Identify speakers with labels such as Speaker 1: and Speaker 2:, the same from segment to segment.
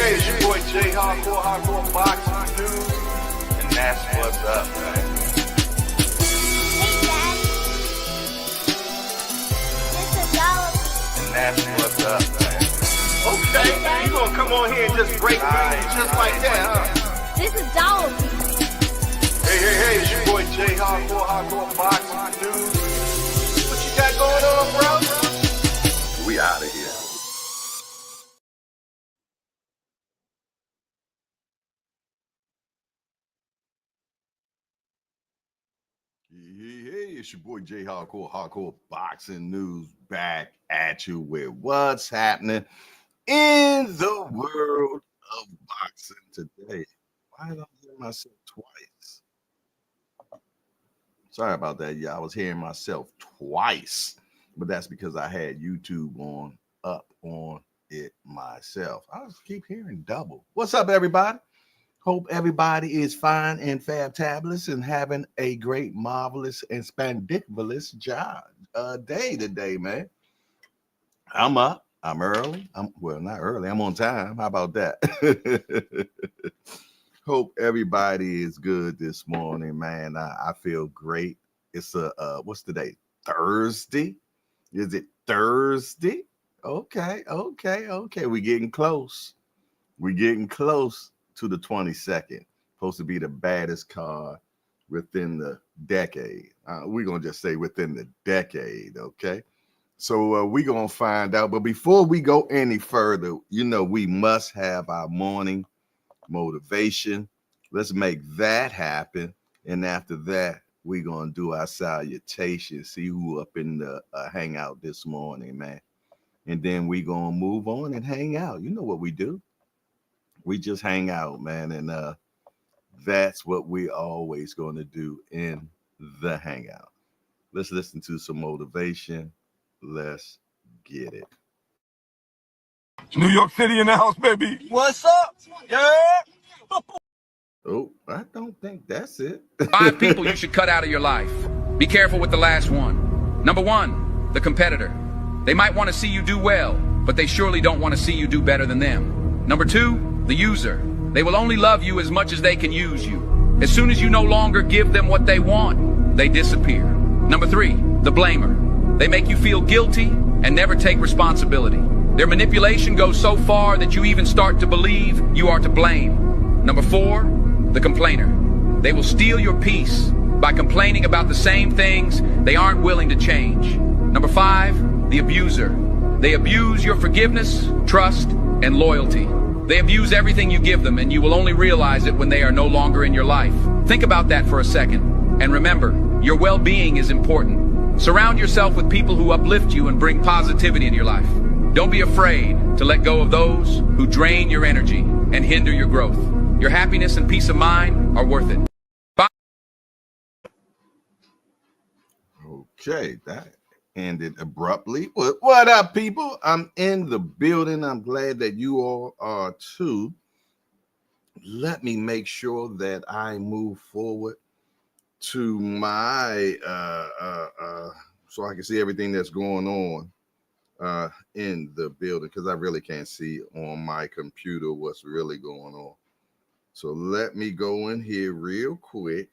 Speaker 1: hey, it's your boy J Hardcore Boxing News, and that's what's up, man. And that's what's up, man. Okay, you gonna come on here and just break news just like that, huh?
Speaker 2: This is Dollar.
Speaker 1: Hey, it's your boy J Hardcore Boxing News. What you got going on, bro? We out of here. Hey, it's your boy J Hardcore Boxing News back at you with what's happening in the world of boxing today. Why did I hear myself twice? Sorry about that, y'all. I was hearing myself twice, but that's because I had YouTube up on it myself. I just keep hearing double. What's up, everybody? Hope everybody is fine and fabtabulous and having a great, marvelous, and spandiculous day today, man. I'm up. I'm early. Well, not early. I'm on time. How about that? Hope everybody is good this morning, man. I feel great. It's what's the day? Thursday? Is it Thursday? Okay. We're getting close. We're getting close to the 22nd. Supposed to be the baddest card within the decade. We're going to just say within the decade, okay? So we're going to find out. But before we go any further, we must have our morning motivation. Let's make that happen. And after that, we're going to do our salutation. See who up in the hangout this morning, man. And then we're going to move on and hang out. You know what we do. We just hang out, man, and that's what we always going to do in the hangout. Let's listen to some motivation. Let's get it.
Speaker 3: New York City in the house, baby.
Speaker 4: What's up? Yeah.
Speaker 1: Oh, I don't think that's it.
Speaker 5: 5 people you should cut out of your life. Be careful with the last one. Number 1, the competitor. They might want to see you do well, but they surely don't want to see you do better than them. Number 2, the user. They will only love you as much as they can use you. As soon as you no longer give them what they want, they disappear. Number 3, the blamer. They make you feel guilty and never take responsibility. Their manipulation goes so far that you even start to believe you are to blame. Number 4, the complainer. They will steal your peace by complaining about the same things they aren't willing to change. Number 5, the abuser. They abuse your forgiveness, trust, and loyalty. They abuse everything you give them, and you will only realize it when they are no longer in your life. Think about that for a second. And remember, your well-being is important. Surround yourself with people who uplift you and bring positivity in your life. Don't be afraid to let go of those who drain your energy and hinder your growth. Your happiness and peace of mind are worth it. Bye.
Speaker 1: Okay, that ended abruptly. What up, people? I'm in the building. I'm glad that you all are too. Let me make sure that I move forward to my so I can see everything that's going on in the building, because I really can't see on my computer what's really going on. So let me go in here real quick,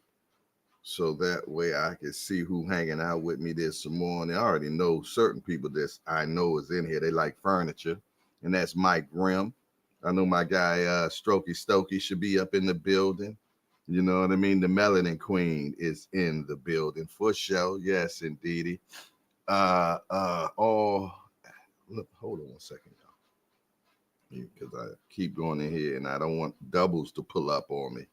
Speaker 1: so that way I can see who hanging out with me this morning. I already know certain people that I know is in here. They like furniture, and that's Mike Grimm. I know my guy Strokey Stokey should be up in the building. You know what I mean? The Melanin Queen is in the building for sure. Yes, indeedy. Look, hold on 1 second, y'all, because I keep going in here and I don't want doubles to pull up on me.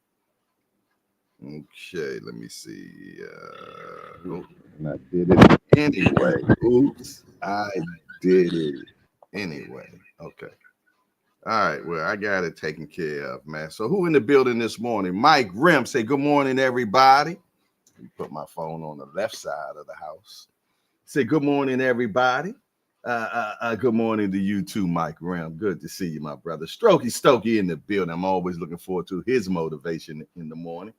Speaker 1: Okay, let me see. I did it anyway. Oops, I did it anyway. Okay. All right, well, I got it taken care of, man. So who in the building this morning? Mike Grimm. Say good morning, everybody. Let me put my phone on the left side of the house. Say good morning, everybody. Good morning to you too, Mike Grimm. Good to see you, my brother. Strokey Stokey in the building. I'm always looking forward to his motivation in the morning.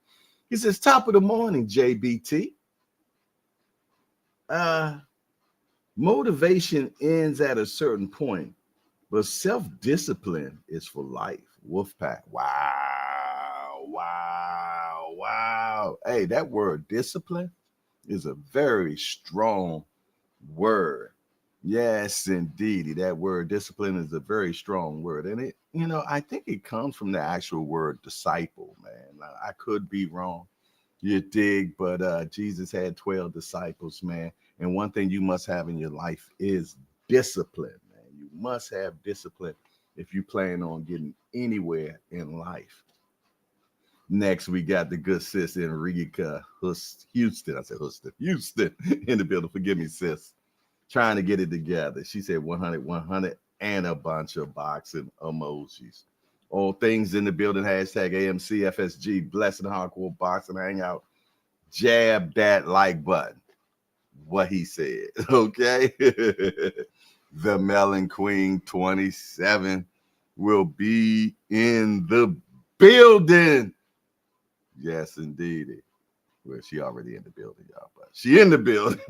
Speaker 1: He says, top of the morning, JBT. Motivation ends at a certain point But self-discipline is for life. Wolfpack. Wow, wow, wow. Hey, that word discipline is a very strong word. Yes, indeed. That word discipline is a very strong word. And it, I think it comes from the actual word disciple, man. Now, I could be wrong. You dig, but Jesus had 12 disciples, man. And one thing you must have in your life is discipline, man. You must have discipline if you plan on getting anywhere in life. Next, we got the good sis Enrica Houston. I said Houston in the building. Forgive me, sis. Trying to get it together. She said 100, 100, and a bunch of boxing emojis. All things in the building. Hashtag AMCFSG. Blessing Hardcore Boxing Hangout. Jab that like button. What he said. Okay. The Melon Queen 27 will be in the building. Yes, indeed. Well, she already in the building, y'all, but she in the building.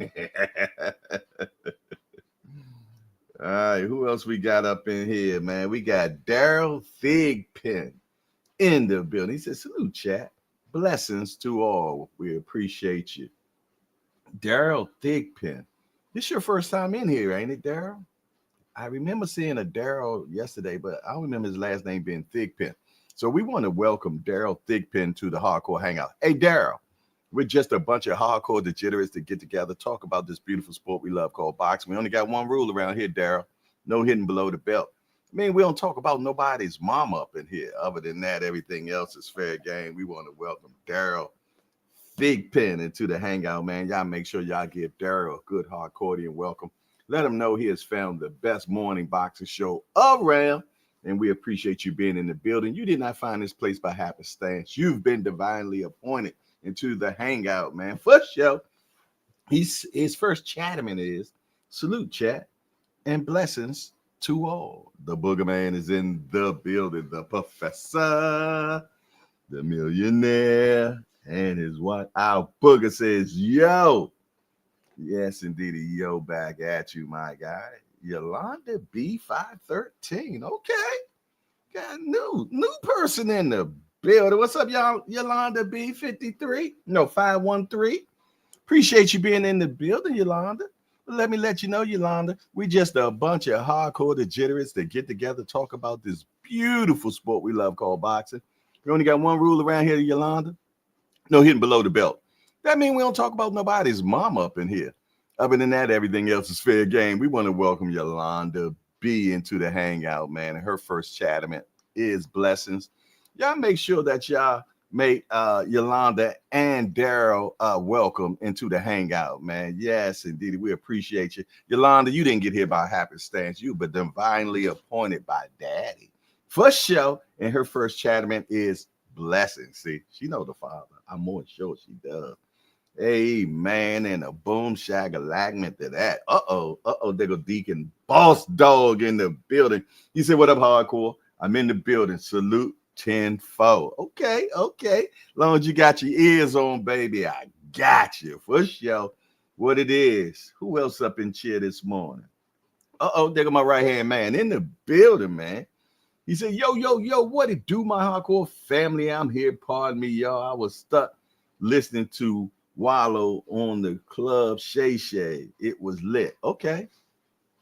Speaker 1: All right, who else we got up in here, man? We got Daryl Thigpen in the building. He says, salute, chat. Blessings to all. We appreciate you. Daryl Thigpen. This your first time in here, ain't it, Daryl? I remember seeing a Daryl yesterday, but I don't remember his last name being Thigpen. So we want to welcome Daryl Thigpen to the Hardcore Hangout. Hey, Daryl, we're just a bunch of hardcore degenerates that get together, talk about this beautiful sport we love called boxing. We only got one rule around here, Daryl. No hitting below the belt. I mean, we don't talk about nobody's mom up in here. Other than that, everything else is fair game. We want to welcome Daryl Thigpen into the Hangout, man. Y'all make sure y'all give Daryl a good hardcore welcome. Let him know he has found the best morning boxing show around. And we appreciate you being in the building. You did not find this place by happenstance. You've been divinely appointed into the Hangout, man. First show, his first chatterman is salute, chat, and blessings to all. The Boogerman is in the building. The Professor, the Millionaire, and his wife. Our Booger says, yo. Yes, indeed, a yo back at you, my guy. Yolanda B513. Okay. Got new person in the building. What's up, y'all? Yolanda B53. No, 513. Appreciate you being in the building, Yolanda. Let me let you know, Yolanda, we just a bunch of hardcore degenerates that get together, talk about this beautiful sport we love called boxing. We only got one rule around here, Yolanda. No hitting below the belt. That means we don't talk about nobody's mom up in here. Other than that, everything else is fair game. We want to welcome Yolanda B into the Hangout, man. And her first chatterman is blessings. Y'all make sure that y'all make Yolanda and Daryl welcome into the Hangout, man. Yes, indeed. We appreciate you. Yolanda, you didn't get here by happenstance. You were divinely appointed by Daddy. First show, and her first chatterman is blessings. See, she know the Father. I'm more sure she does. Amen. And a boom shagalagment to that. There go Deacon Boss Dog in the building. He said, what up, hardcore? I'm in the building. Salute 10-4. Okay. Long as you got your ears on, baby, I got you. For sure. What it is. Who else up in cheer this morning? There go my right-hand man in the building, man. He said, yo, what it do, my hardcore family? I'm here. Pardon me, y'all. I was stuck listening to Wallow on the club Shay. It was lit. Okay.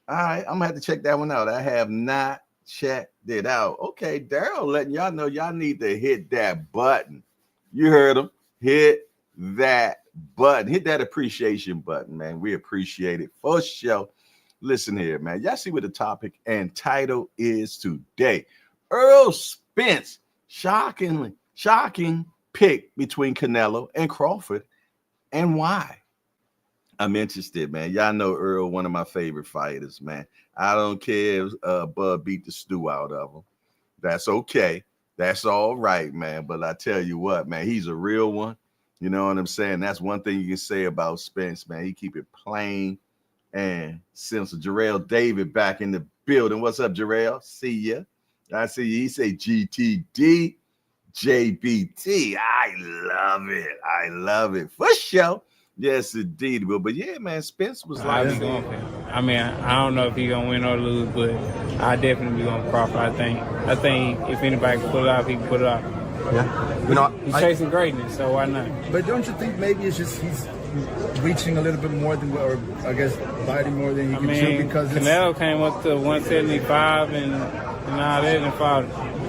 Speaker 1: All right. I'm gonna have to check that one out. I have not checked it out. Okay, Daryl letting y'all know y'all need to hit that button. You heard him. Hit that button. Hit that appreciation button, man. We appreciate it for sure. Listen here, man. Y'all see what the topic and title is today. Errol Spence, shocking pick between Canelo and Crawford. And why? I'm interested, man. Y'all know Errol, one of my favorite fighters, man. I don't care if Bud beat the stew out of him. That's okay. That's all right, man. But I tell you what, man, he's a real one. You know what I'm saying? That's one thing you can say about Spence, man. He keep it plain and simple. Jarrell David back in the building. What's up, Jarrell? See ya. I see you. He say GTD. JBT, I love it for sure. Yes, indeed. But yeah, man, Spence was like,
Speaker 2: I mean, I don't know if he's gonna win or lose, but I definitely be going Crawford. I think if anybody can pull it off, he can pull it off.
Speaker 4: Yeah.
Speaker 2: He's chasing greatness, so why not?
Speaker 4: But don't you think maybe it's just he's reaching a little bit more than, or I guess biting more than he can chew, because
Speaker 2: Canelo came up to 175 and all that, and fought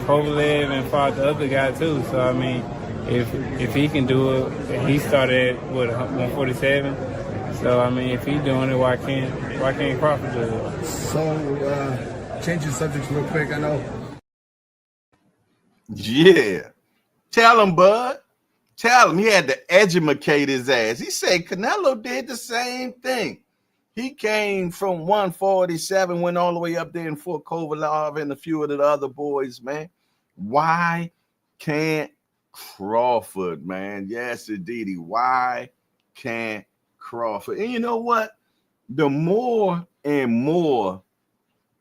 Speaker 2: Kovalev and fought the other guy too. So I mean, if he can do it, he started at 147. So I mean, if he's doing it, why can't Crawford do it?
Speaker 4: So changing subjects real quick. I know.
Speaker 1: Yeah, tell him, bud. Tell him he had to educate his ass. He said Canelo did the same thing. He came from 147, went all the way up there and fought Kovalev and a few of the other boys, man. Why can't Crawford, man? Yes, indeed. Why can't Crawford? And you know what? The more and more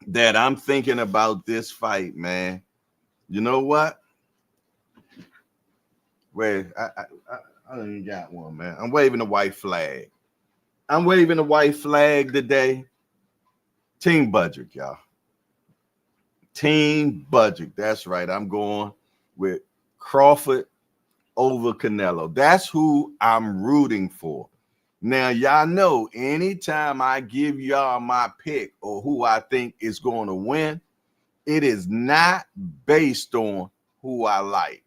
Speaker 1: that I'm thinking about this fight, man, you know what? Wait, I don't even got one, man. I'm waving the white flag. I'm waving the white flag today. Team budget, y'all. Team budget. That's right. I'm going with Crawford over Canelo. That's who I'm rooting for. Now, y'all know anytime I give y'all my pick or who I think is going to win, it is not based on who I like.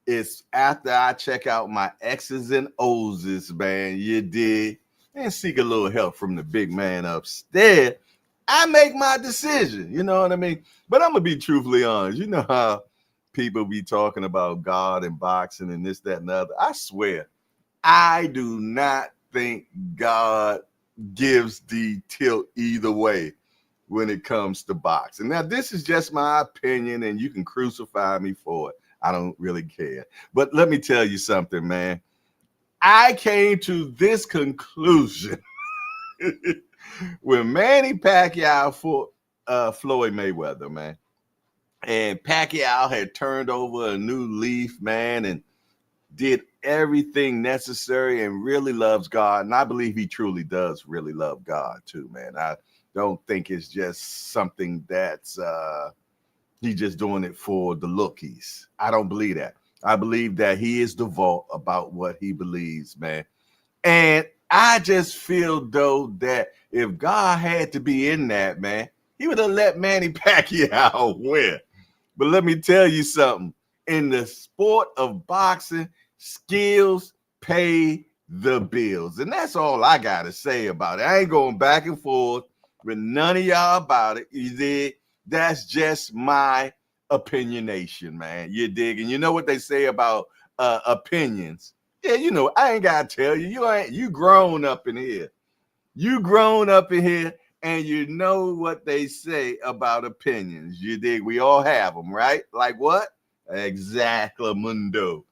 Speaker 1: It's after I check out my X's and O's, man, you dig, and seek a little help from the big man upstairs. I make my decision, you know what I mean? But I'm going to be truthfully honest. You know how people be talking about God and boxing and this, that, and the other. I swear, I do not think God gives the tilt either way when it comes to boxing. Now, this is just my opinion, and you can crucify me for it. I don't really care. But let me tell you something, man. I came to this conclusion when Manny Pacquiao fought Floyd Mayweather, man. And Pacquiao had turned over a new leaf, man, and did everything necessary and really loves God. And I believe he truly does really love God too, man. I don't think it's just something that's he's just doing it for the lookies. I don't believe that. I believe that he is devout about what he believes, man. And I just feel, though, that if God had to be in that, man, he would have let Manny Pacquiao win. But let me tell you something. In the sport of boxing, skills pay the bills. And that's all I got to say about it. I ain't going back and forth with none of y'all about it. You dig? That's just my opinionation, man. You dig? And you know what they say about opinions? Yeah, you know, I ain't got to tell you. You grown up in here. You grown up in here, and you know what they say about opinions. You dig? We all have them, right? Like what? Exactly, Mundo.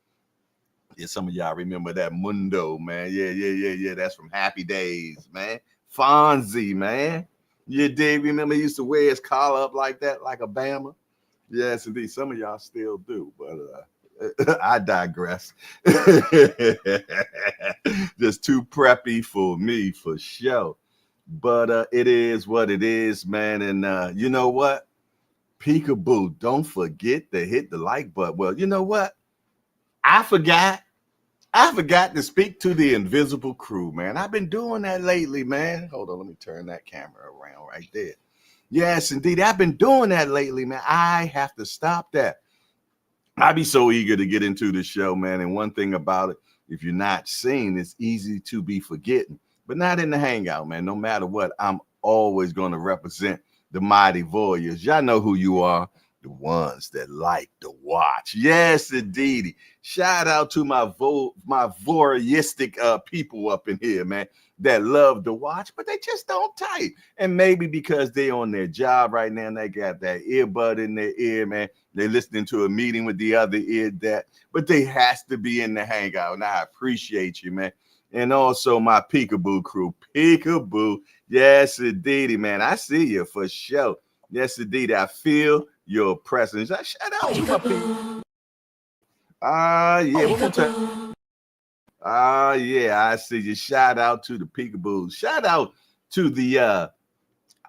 Speaker 1: Yeah, some of y'all remember that Mundo, man. Yeah. That's from Happy Days, man. Fonzie, man. You dig? Remember he used to wear his collar up like that, like a Bama? Yes, indeed. Some of y'all still do, but I digress. Just too preppy for me, for sure. But it is what it is, man. And you know what? Peekaboo, don't forget to hit the like button. Well, you know what? I forgot to speak to the invisible crew, man. I've been doing that lately, man. Hold on, let me turn that camera around right there. Yes, indeed. I've been doing that lately, man. I have to stop that. I be so eager to get into the show, man. And one thing about it, if you're not seeing, it's easy to be forgetting, but not in the hangout, man. No matter what, I'm always going to represent the mighty warriors. Y'all know who you are. The ones that like to watch. Yes, indeed. Shout out to my voyeuristic people up in here, man, that love to watch, but they just don't type. And maybe because they're on their job right now and they got that earbud in their ear, man. They're listening to a meeting with the other ear, but they has to be in the hangout. And I appreciate you, man. And also my Peekaboo crew. Peekaboo. Yes, indeed, man. I see you for sure. Yes, indeed. I feel your presence. Shout out to my people. Yeah. One more time. Yeah, I see you. Shout out to the Peekaboos. Shout out to the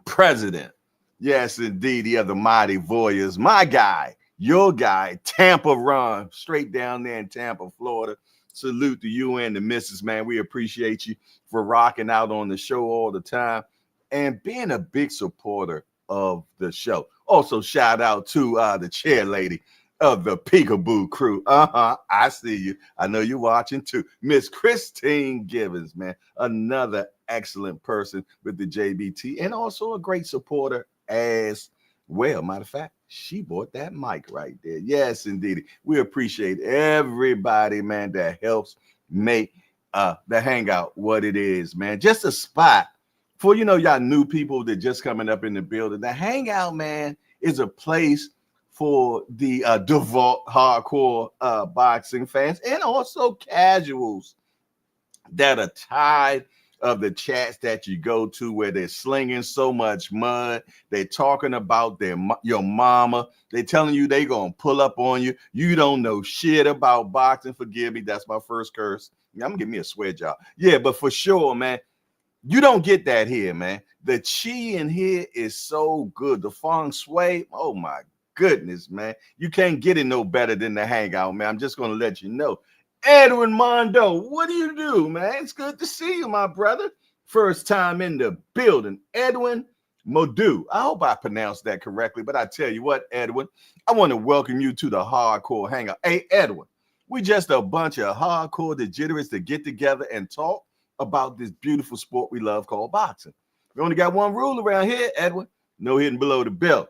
Speaker 1: president Yes, indeed. The other mighty warriors. My guy, your guy, Tampa Ron, straight down there in Tampa, Florida. Salute to you and the missus, man. We appreciate you for rocking out on the show all the time and being a big supporter of the show. Also, shout out to the chair lady of the Peekaboo crew. I see you. I know you're watching too. Miss Christine Givens, man. Another excellent person with the JBT and also a great supporter as well. Matter of fact, she bought that mic right there. Yes, indeed. We appreciate everybody, man, that helps make the hangout what it is, man. Just a spot for, y'all new people that just coming up in the building. The hangout, man, is a place for the devout hardcore boxing fans and also casuals that are tired of the chats that you go to where they're slinging so much mud. They're talking about your mama. They're telling you they're going to pull up on you. You don't know shit about boxing. Forgive me. That's my first curse. I'm going to give me a swear job. Yeah, but for sure, man, you don't get that here, man. The chi in here is so good. The feng shui, oh my goodness, man. You can't get it no better than the hangout, man. I'm just going to let you know. Edwin Mondo, what do you do, man? It's good to see you, my brother. First time in the building. Edwin Modu. I hope I pronounced that correctly, but I tell you what, Edwin, I want to welcome you to the Hardcore Hangout. Hey, Edwin, we just a bunch of hardcore degenerates that get together and talk about this beautiful sport we love called boxing. We only got one rule around here, Edwin. No hitting below the belt.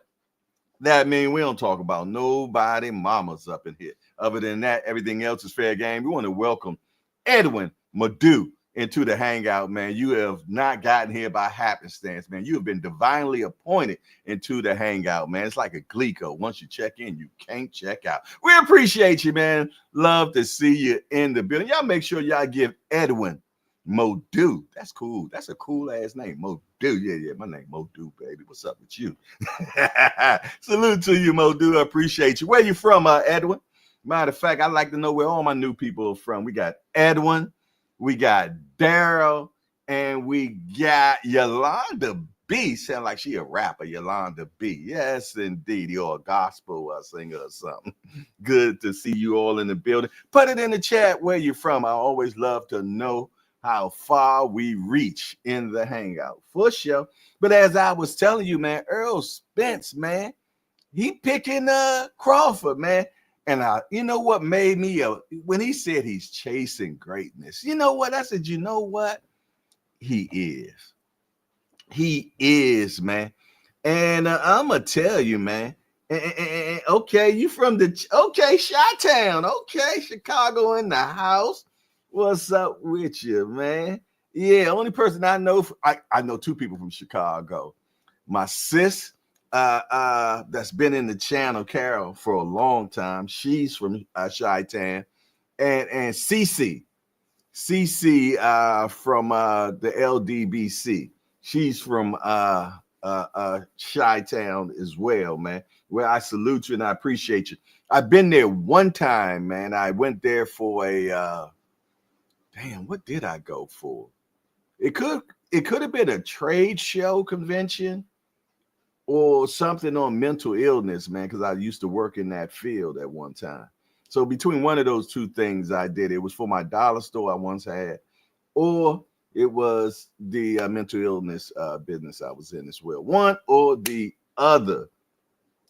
Speaker 1: That means we don't talk about nobody mamas up in here. Other than that, everything else is fair game. We want to welcome Edwin Madu into the hangout, man. You have not gotten here by happenstance, man. You have been divinely appointed into the hangout, man. It's like a Glico. Once you check in, you can't check out. We appreciate you, man. Love to see you in the building. Y'all make sure y'all give Edwin Modu. That's cool. That's a cool ass name. Modu. Yeah. My name Modu, baby. What's up with you? Salute to you, Modu. I appreciate you. Where you from, Edwin? Matter of fact, I'd like to know where all my new people are from. We got Edwin, we got Daryl, and we got Yolanda B. Sound like she a rapper, Yolanda B. Yes, indeed. You're a gospel singer or something. Good to see you all in the building. Put it in the chat where you're from. I always love to know how far we reach in the hangout. For sure. But as I was telling you, man, Errol Spence, man, he picking Crawford, man. And you know what made me, when he said he's chasing greatness, you know what? I said, you know what? He is. He is, man. And I'm going to tell you, man. Okay, you from Chi-Town. Okay, Chicago in the house. What's up with you, man? Yeah, only person I know, I know two people from Chicago. My sis, that's been in the channel, Carol, for a long time. She's from Chi-Town, and Cece from the LDBC. She's from Chi-Town as well, man. Well, I salute you and I appreciate you. I've been there one time, man. I went there for a what did I go for? It could have been a trade show convention or something on mental illness, man, because I used to work in that field at one time. So between one of those two things I did, it was for my dollar store I once had, or it was the mental illness business I was in as well. One or the other.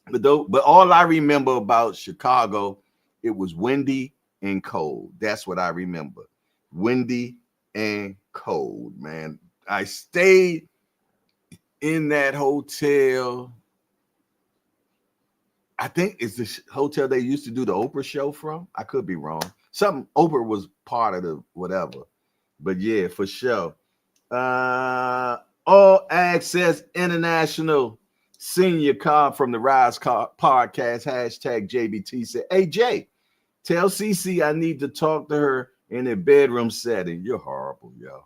Speaker 1: But all I remember about Chicago, it was windy and cold. That's what I remember. Windy and cold, man. I stayed in that hotel. I think it's the hotel they used to do the Oprah show from. I could be wrong. Oprah was part of the whatever. But yeah, for sure. All Access International Senior Card from the Rise Podcast, hashtag JBT said, hey, Jay, tell CC I need to talk to her in a bedroom setting. You're horrible, yo.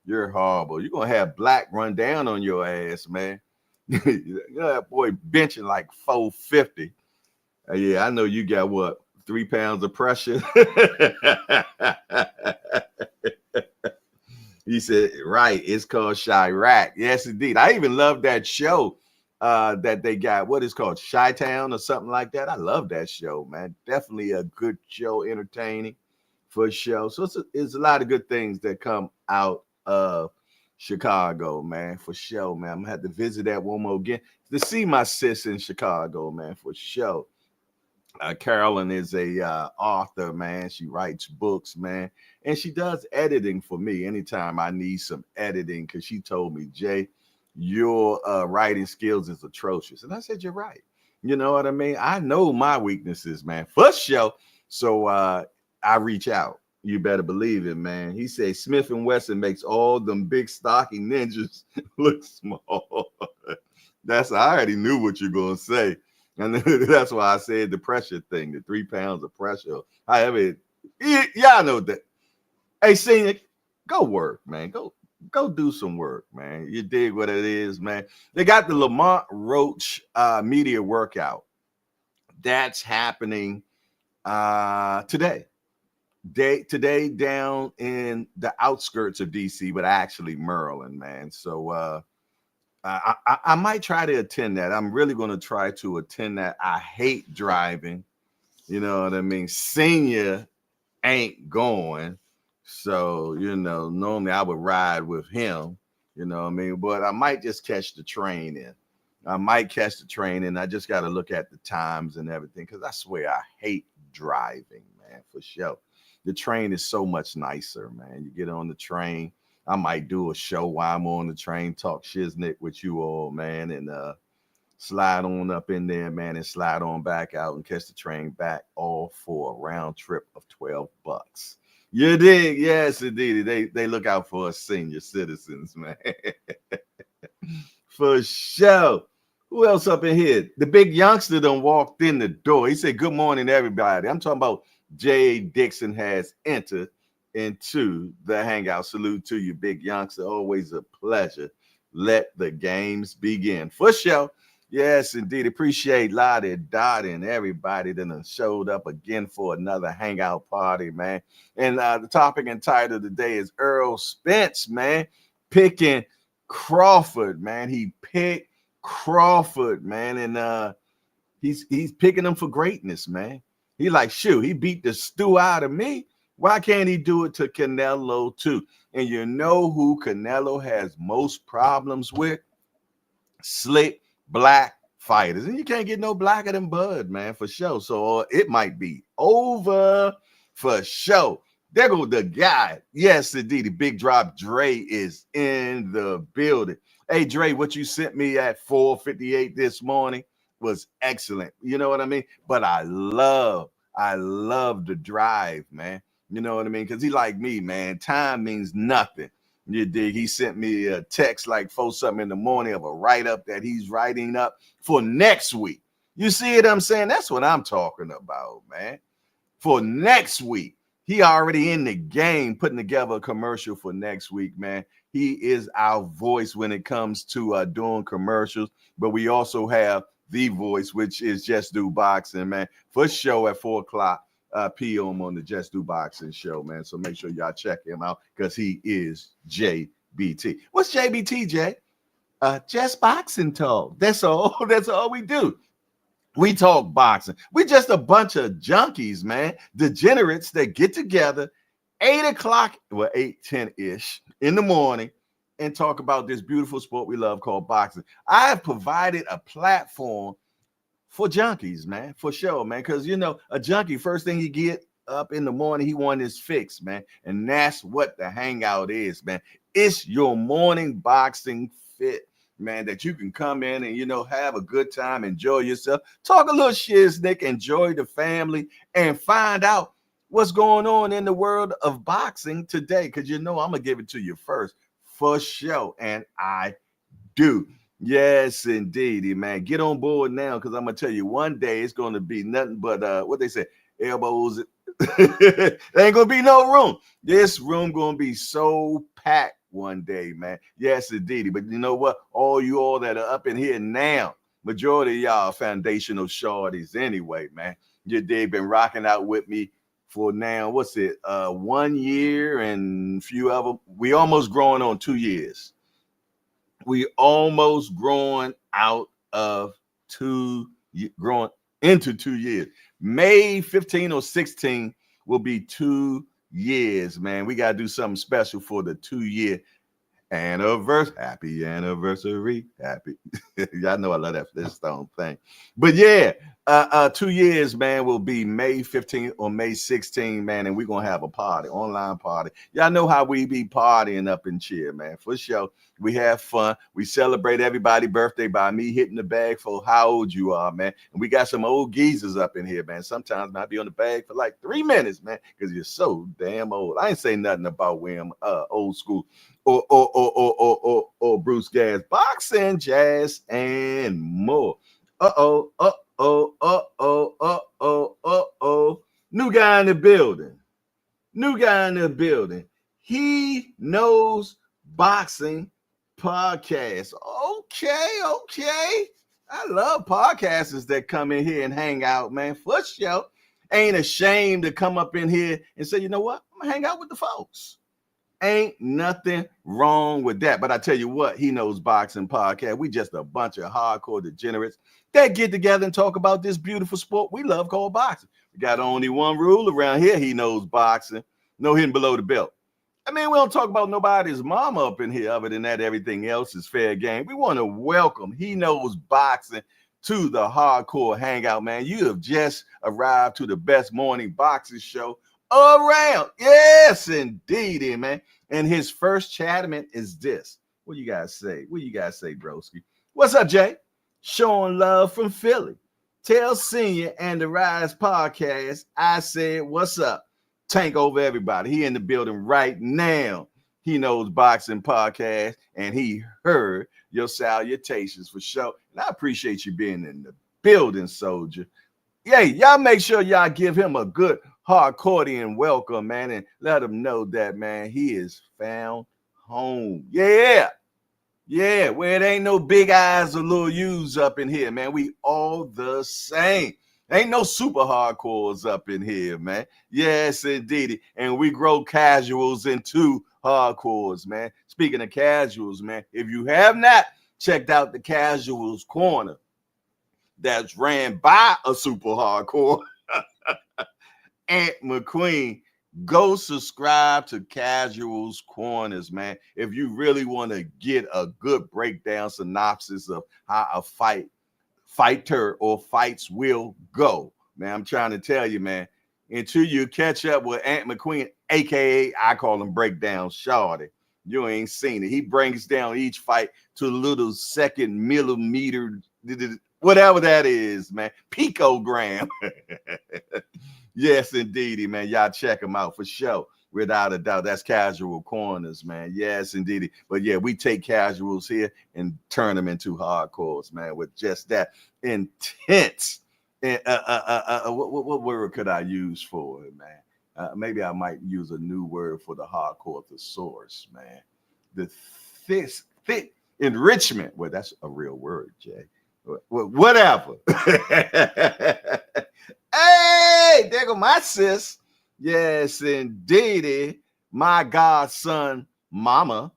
Speaker 1: You're horrible. You're going to have Black run down on your ass, man. You know that boy benching like 450. Yeah, I know you got what, 3 pounds of pressure. He said, right, it's called Chirac. Yes, indeed. I even love that show that they got. What is called Chi-Town or something like that. I love that show, man. Definitely a good show, entertaining for sure. So it's a lot of good things that come out of Chicago, man, for sure, man. I'm gonna have to visit that one more again to see my sis in Chicago, man, for sure. Carolyn is a author, man. She writes books, man, and she does editing for me anytime I need some editing. Because she told me, Jay, your writing skills is atrocious, and I said, you're right. You know what I mean? I know my weaknesses, man, for sure. So I reach out. You better believe it, man. He said Smith and Wesson makes all them big stocky ninjas look small. I already knew what you're gonna say. And that's why I said the pressure thing, the 3 pounds of pressure. However, y'all know that. Hey, senior, go work, man. Go do some work, man. You dig what it is, man. They got the Lamont Roach media workout. That's happening today. Today down in the outskirts of DC, but actually Maryland, man. So I might try to attend that. I'm really going to try to attend that. I hate driving. You know what I mean? Senior ain't going. So, normally I would ride with him. You know what I mean? But I might just catch the train in. I just got to look at the times and everything because I swear I hate driving, man, for sure. The train is so much nicer, man. You get on the train. I might do a show while I'm on the train, talk shiznick with you all, man, and slide on up in there, man, and slide on back out and catch the train back, all for a round trip of $12. You dig? Yes, indeed. They look out for us senior citizens, man. For sure. Who else up in here? The big youngster done walked in the door. He said, good morning, everybody. I'm talking about J.A. Dixon has entered into the hangout. Salute to you, big youngster. Always a pleasure. Let the games begin. For sure. Yes, indeed. Appreciate Lottie, Dottie, and everybody that showed up again for another hangout party, man. And the topic and title today is Errol Spence, man, picking Crawford, man. He picked Crawford, man, and he's picking him for greatness, man. He like, shoot, he beat the stew out of me. Why can't he do it to Canelo too? And you know who Canelo has most problems with? Slick black fighters. And you can't get no blacker than Bud, man, for sure. So it might be over for sure. There go the guy. Yes, indeed. The big drop Dre is in the building. Hey, Dre, what you sent me at 4:58 this morning was excellent. You know what I mean? But I love the drive, man. You know what I mean? Because he like me, man. Time means nothing. You dig? He sent me a text like 4-something in the morning of a write-up that he's writing up for next week. You see what I'm saying? That's what I'm talking about, man. For next week. He already in the game putting together a commercial for next week, man. He is our voice when it comes to doing commercials. But we also have the voice, which is Just Do Boxing, man. First show at 4 o'clock. PM on the Just Do Boxing show, man. So make sure y'all check him out because he is JBT. What's JBT, Jay? Just boxing talk. That's all. That's all we do. We talk boxing. We just a bunch of junkies, man. Degenerates that get together 8 o'clock, well, 8:10-ish in the morning and talk about this beautiful sport we love called boxing. I have provided a platform for junkies, man, for sure, man. Because, a junkie, first thing you get up in the morning, he want his fix, man. And that's what the hangout is, man. It's your morning boxing fit, man, that you can come in and, have a good time, enjoy yourself, talk a little shiznick, enjoy the family, and find out what's going on in the world of boxing today. Because, I'm going to give it to you first, for sure. And I do. Yes, indeed, man. Get on board now because I'm going to tell you one day it's going to be nothing but what they say, elbows. There ain't going to be no room. This room going to be so packed one day, man. Yes, indeed. But you know what? All that are up in here now, majority of y'all foundational shorties anyway, man. They've been rocking out with me for now, 1 year and few of them. We almost growing on 2 years. We almost growing out of growing into 2 years. May 15 or 16 will be 2 years, man. We got to do something special for the 2-year anniversary. Happy anniversary. Happy. Y'all know I love that Flintstone thing. But yeah, 2 years, man, will be May 15th or May 16th, man, and we're going to have a party, online party. Y'all know how we be partying up in Cheer, man. For sure. We have fun. We celebrate everybody's birthday by me hitting the bag for how old you are, man. And we got some old geezers up in here, man. Sometimes I be on the bag for like 3 minutes, man, because you're so damn old. I ain't say nothing about William old school or Bruce Gas, boxing, jazz, and more. Uh-oh. New guy in the building. He knows boxing podcast. Okay. I love podcasters that come in here and hang out, man. For sure. Ain't ashamed to come up in here and say, you know what? I'm gonna hang out with the folks. Ain't nothing wrong with that. But I tell you what, he knows boxing podcast. We just a bunch of hardcore degenerates that get together and talk about this beautiful sport we love called boxing. We got only one rule around here. He knows boxing. No hitting below the belt. I mean, we don't talk about nobody's mama up in here. Other than that, everything else is fair game. We want to welcome He Knows Boxing to the Hardcore Hangout, man. You have just arrived to the best morning boxing show around. Yes, indeed, man. And his first chatterman is this. What you guys say? Broski? What's up, Jay? Showing love from Philly. Tell Senior and the Rise podcast I said, what's up? Tank over everybody. He in the building right now. He Knows Boxing podcast, and he heard your salutations for sure. And I appreciate you being in the building, soldier. Yay, y'all make sure y'all give him a good hardcore welcome, man, and let him know that, man, he is found home. Yeah, where it ain't no big eyes or little U's up in here, man. We all the same. Ain't no super hardcores up in here, man. Yes, indeed. And we grow casuals into hardcores, man. Speaking of casuals, man, if you have not checked out the Casuals Corner that's ran by a super hardcore, Aunt McQueen, go subscribe to Casuals Corners, man. If you really want to get a good breakdown synopsis of how a fighter or fights will go, man, I'm trying to tell you, man, until you catch up with Aunt McQueen, aka I call him Breakdown Shorty, you ain't seen it. He brings down each fight to a little second millimeter, whatever that is, man, picogram. Yes, indeedy, man. Y'all check him out for sure. Without a doubt, that's Casual Corners, man. Yes, indeedy. But yeah, we take casuals here and turn them into hardcores, man, with just that intense. What word could I use for it, man? Maybe I might use a new word for the hardcore thesaurus, man. The thick enrichment. Well, that's a real word, Jay. Whatever. Hey, there go my sis. Yes, indeedy. My godson, Mama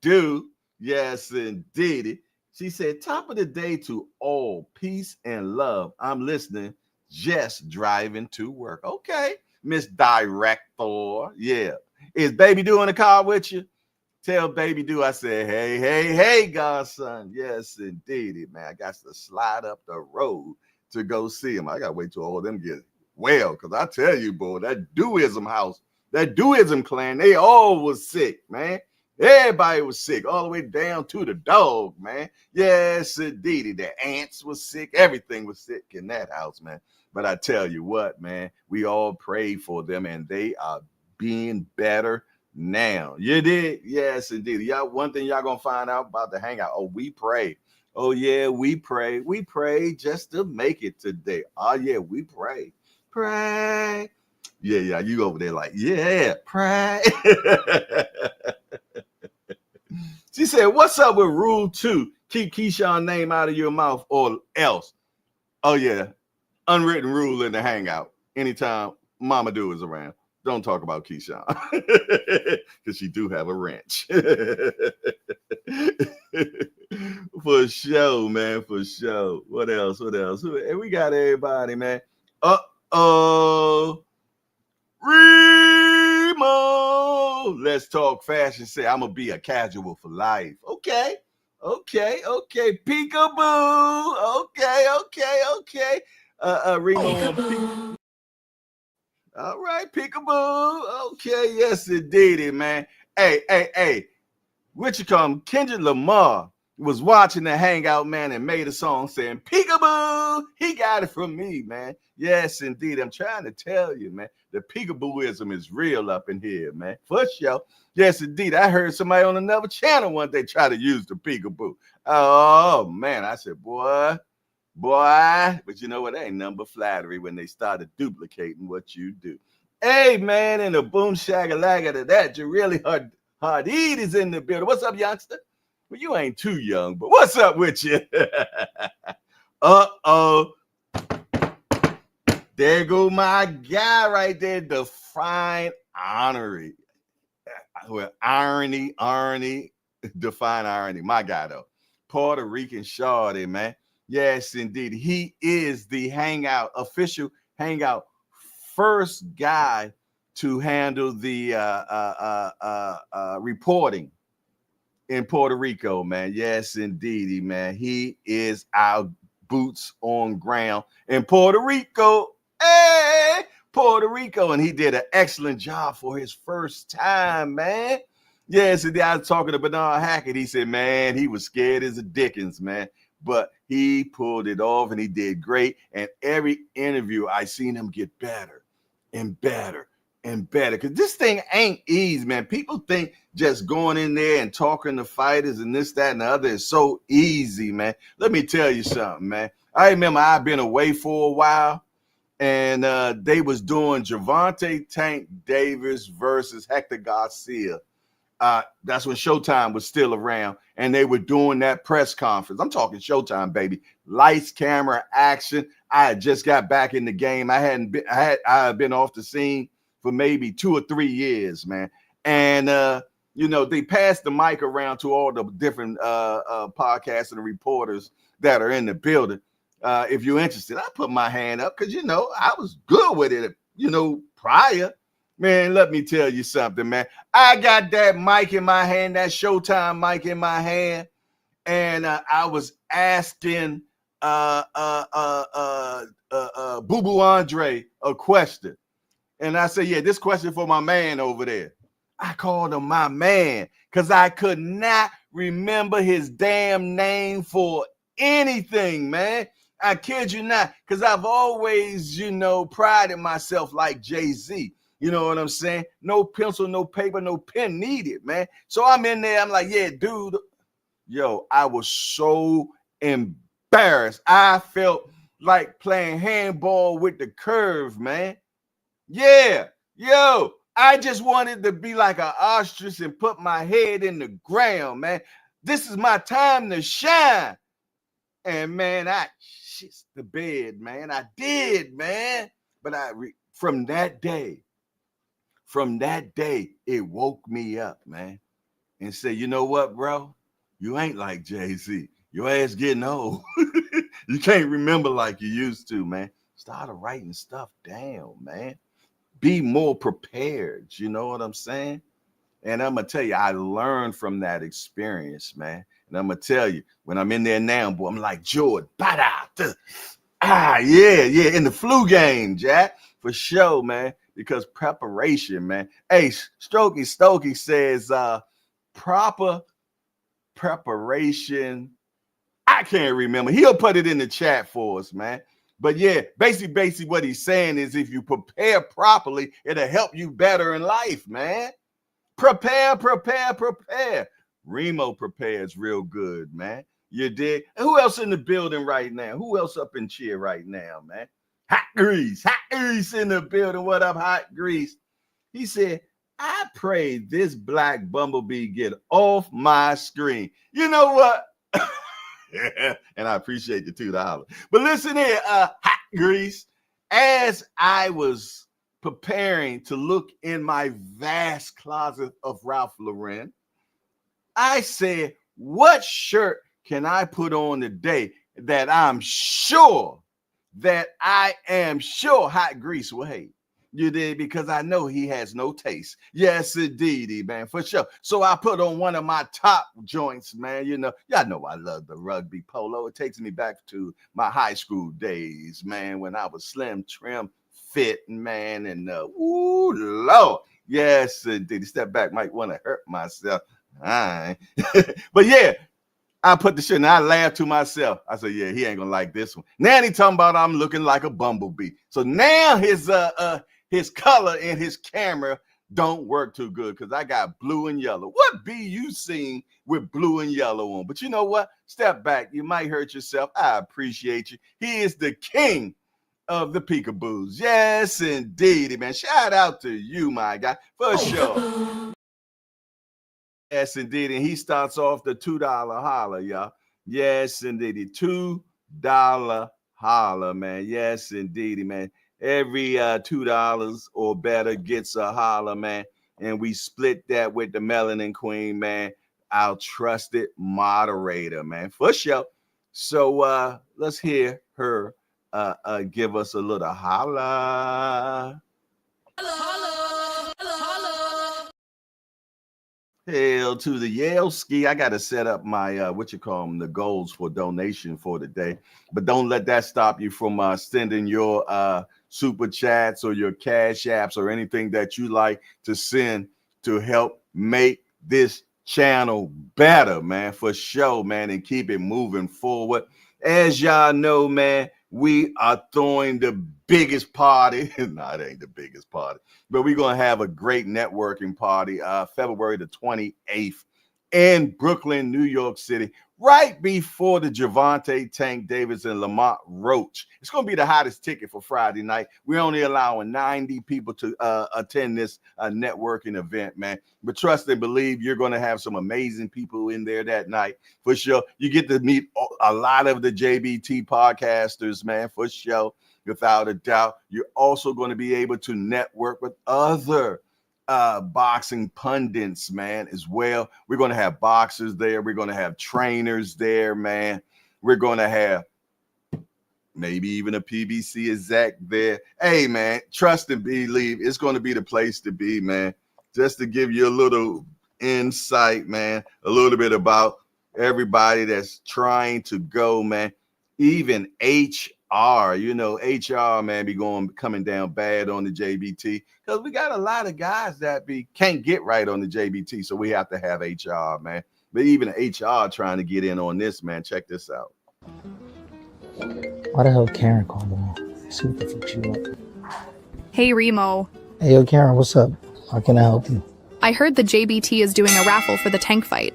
Speaker 1: Do. Yes, indeedy. She said, top of the day to all, peace and love. I'm listening, just driving to work. Okay, Miss Director. Yeah. Is Baby Do in the car with you? Tell Baby Do I said, hey, godson. Yes, indeedy, man. I got to slide up the road to go see him. I got to wait till all of them get well, because I tell you, boy, that Dewism house, that Dewism clan, they all was sick, man. Everybody was sick, all the way down to the dog, man. Yes, indeed. The ants was sick. Everything was sick in that house, man. But I tell you what, man, we all prayed for them, and they are being better now. You did? Yes, indeed. Y'all, one thing y'all gonna find out about the hangout. Oh, we pray. Oh, yeah, we pray. We pray just to make it today. Oh, yeah, we pray. Pray. Yeah, you over there like, yeah, pray. She said, what's up with rule 2? Keep Keyshawn's name out of your mouth or else. Oh, yeah, unwritten rule in the hangout. Anytime Mama Do is around. Don't talk about Keyshawn because she do have a wrench. For sure, man. For sure. What else? What else? We got everybody, man. Remo. Let's talk fashion. Say I'm gonna be a casual for life. Okay. Peekaboo. Okay. Remo. All right, peekaboo. Okay, yes, indeed, man. Hey. What you call him? Kendrick Lamar was watching the Hangout, man, and made a song saying, peekaboo. He got it from me, man. Yes, indeed. I'm trying to tell you, man. The peekabooism is real up in here, man. For sure. Yes, indeed. I heard somebody on another channel one day try to use the peekaboo. Oh, man. I said, boy, but you know what? Ain't nothing but flattery when they started duplicating what you do. Hey, man, in the boom shagalaga to that, you really hard eat is in the building. What's up, youngster? Well, you ain't too young, but what's up with you? Uh-oh. There go my guy right there, define irony. Well, irony, define irony. My guy, though. Puerto Rican shorty, man. Yes, indeed. He is the official Hangout first guy to handle the reporting in Puerto Rico, man. Yes, indeed, man. He is our boots on ground in Puerto Rico. Hey, Puerto Rico. And he did an excellent job for his first time, man. Yes, and I was talking to Bernard Hackett. He said, man, he was scared as a Dickens, man. But he pulled it off and he did great. And every interview, I seen him get better and better and better. Because this thing ain't easy, man. People think just going in there and talking to fighters and this, that, and the other is so easy, man. Let me tell you something, man. I remember I've been away for a while. And they was doing Gervonta Tank Davis versus Hector Garcia. That's when Showtime was still around, and they were doing that press conference. I'm talking Showtime, baby. Lights, camera, action. I had just got back in the game. I had been off the scene for maybe 2 or 3 years, man. And they passed the mic around to all the different podcasts and reporters that are in the building. If you're interested, I put my hand up because I was good with it. Prior. Man, let me tell you something, man. I got that mic in my hand, that Showtime mic in my hand, and I was asking Boo Boo Andre a question. And I said, yeah, this question for my man over there. I called him my man because I could not remember his damn name for anything, man. I kid you not, because I've always, prided myself like Jay-Z. You know what I'm saying? No pencil, no paper, no pen needed, man. So I'm in there. I'm like, yeah, dude. Yo, I was so embarrassed. I felt like playing handball with the curve, man. Yeah. Yo, I just wanted to be like an ostrich and put my head in the ground, man. This is my time to shine. And, man, I shit the bed, man. I did, man. But from that day, it woke me up, man, and said, you know what, bro? You ain't like Jay-Z. Your ass getting old. You can't remember like you used to, man. Started writing stuff down, man. Be more prepared. You know what I'm saying? And I'm going to tell you, I learned from that experience, man. And I'm going to tell you, when I'm in there now, boy, I'm like, Jordan, yeah, in the flu game, Jack, for sure, man. Because preparation, man. Hey, Strokey Stokey says proper preparation. I can't remember. He'll put it in the chat for us, man. But yeah, basically what he's saying is if you prepare properly, it'll help you better in life, man. Prepare. Remo prepares real good, man. You dig? And who else in the building right now? Who else up in cheer right now, man? Hot Grease in the building. What up, Hot Grease? He said, I pray this black bumblebee get off my screen. You know what? And I appreciate the $2. But listen here, Hot Grease. As I was preparing to look in my vast closet of Ralph Lauren, I said, what shirt can I put on today that I am sure Hot Grease will hate? You did, because I know he has no taste. Yes, indeedy, man, for sure. So I put on one of my top joints, man. Y'all know I love the rugby polo. It takes me back to my high school days, man, when I was slim, trim, fit, man, and ooh, Lord. Yes, indeedy. Step back, might want to hurt myself. All right. But yeah, I put the shit and I laughed to myself. I said, yeah, he ain't gonna like this one. Now he talking about I'm looking like a bumblebee. So now his color in his camera don't work too good because I got blue and yellow. What bee you seen with blue and yellow on? But you know what? Step back. You might hurt yourself. I appreciate you. He is the king of the peekaboos. Yes, indeed, man. Shout out to you, my guy, for sure. Yes, indeed. And he starts off the $2 holler, y'all. Yes, indeed. $2 holler, man. Yes, indeed, man. Every $2 or better gets a holler, man. And we split that with the Melanin Queen, man. Our trusted moderator, man. For sure. So let's hear her give us a little holla. Hail to the Yale ski. I got to set up my the goals for donation for today. But don't let that stop you from sending your super chats or your cash apps or anything that you like to send to help make this channel better, man, for sure, man, and keep it moving forward. As y'all know, man, we are throwing the biggest party. No, it ain't the biggest party, but we're going to have a great networking party February the 28th in Brooklyn, New York City, right before the Gervonta Tank Davis and Lamont Roach. It's going to be the hottest ticket for Friday night. We're only allowing 90 people to attend this networking event, man. But trust and believe, you're going to have some amazing people in there that night, for sure. You get to meet a lot of the JBT podcasters, man, for sure, without a doubt. You're also going to be able to network with other boxing pundits, man, as well. We're going to have boxers there. We're going to have trainers there, man. We're going to have maybe even a PBC exec there. Hey, man, trust and believe, it's going to be the place to be, man. Just to give you a little insight, man, a little bit about everybody that's trying to go, man. Even HR, HR, man, coming down bad on the JBT because we got a lot of guys that can't get right on the JBT, so we have to have HR, man. But even HR trying to get in on this, man. Check this out.
Speaker 6: Why the hell Karen called on? See what the fuck she want.
Speaker 7: Hey, Remo.
Speaker 6: Hey, yo, Karen, what's up? How can I help you?
Speaker 7: I heard the JBT is doing a raffle for the tank fight.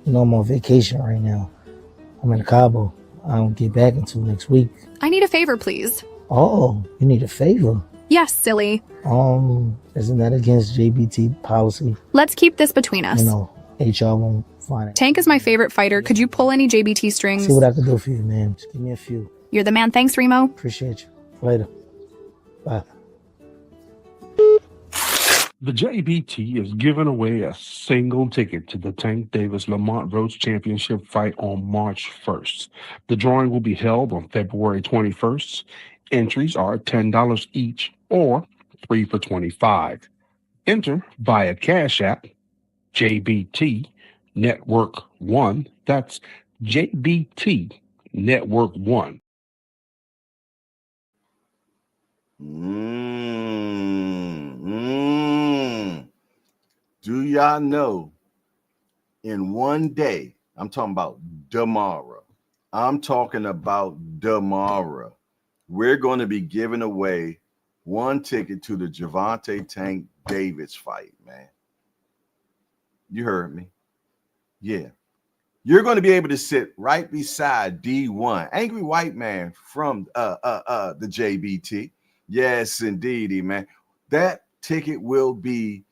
Speaker 6: You know, I'm on vacation right now. I'm in Cabo. I don't get back until next week.
Speaker 7: I need a favor, please.
Speaker 6: Oh, you need a favor?
Speaker 7: Yes, silly.
Speaker 6: Isn't that against JBT policy?
Speaker 7: Let's keep this between us.
Speaker 6: HR won't find it.
Speaker 7: Tank is my favorite fighter. Could you pull any JBT strings?
Speaker 6: See what I can do for you, man. Just give me a few.
Speaker 7: You're the man. Thanks, Remo.
Speaker 6: Appreciate you. Later. Bye.
Speaker 3: The JBT is giving away a single ticket to the Tank Davis Lamont Roach Championship fight on March 1st. The drawing will be held on February 21st. Entries are $10 each or 3 for $25. Enter via Cash App, JBT Network 1. That's JBT Network 1.
Speaker 1: Do y'all know in one day, I'm talking about tomorrow, we're going to be giving away one ticket to the Gervonta Tank Davis fight, man. You heard me. Yeah. You're going to be able to sit right beside D1, Angry White Man from the JBT. Yes, indeedy, man. That ticket will be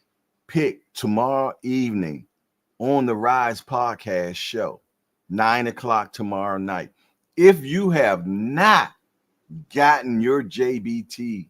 Speaker 1: picked tomorrow evening on the Rise Podcast show, 9:00 tomorrow night. If you have not gotten your JBT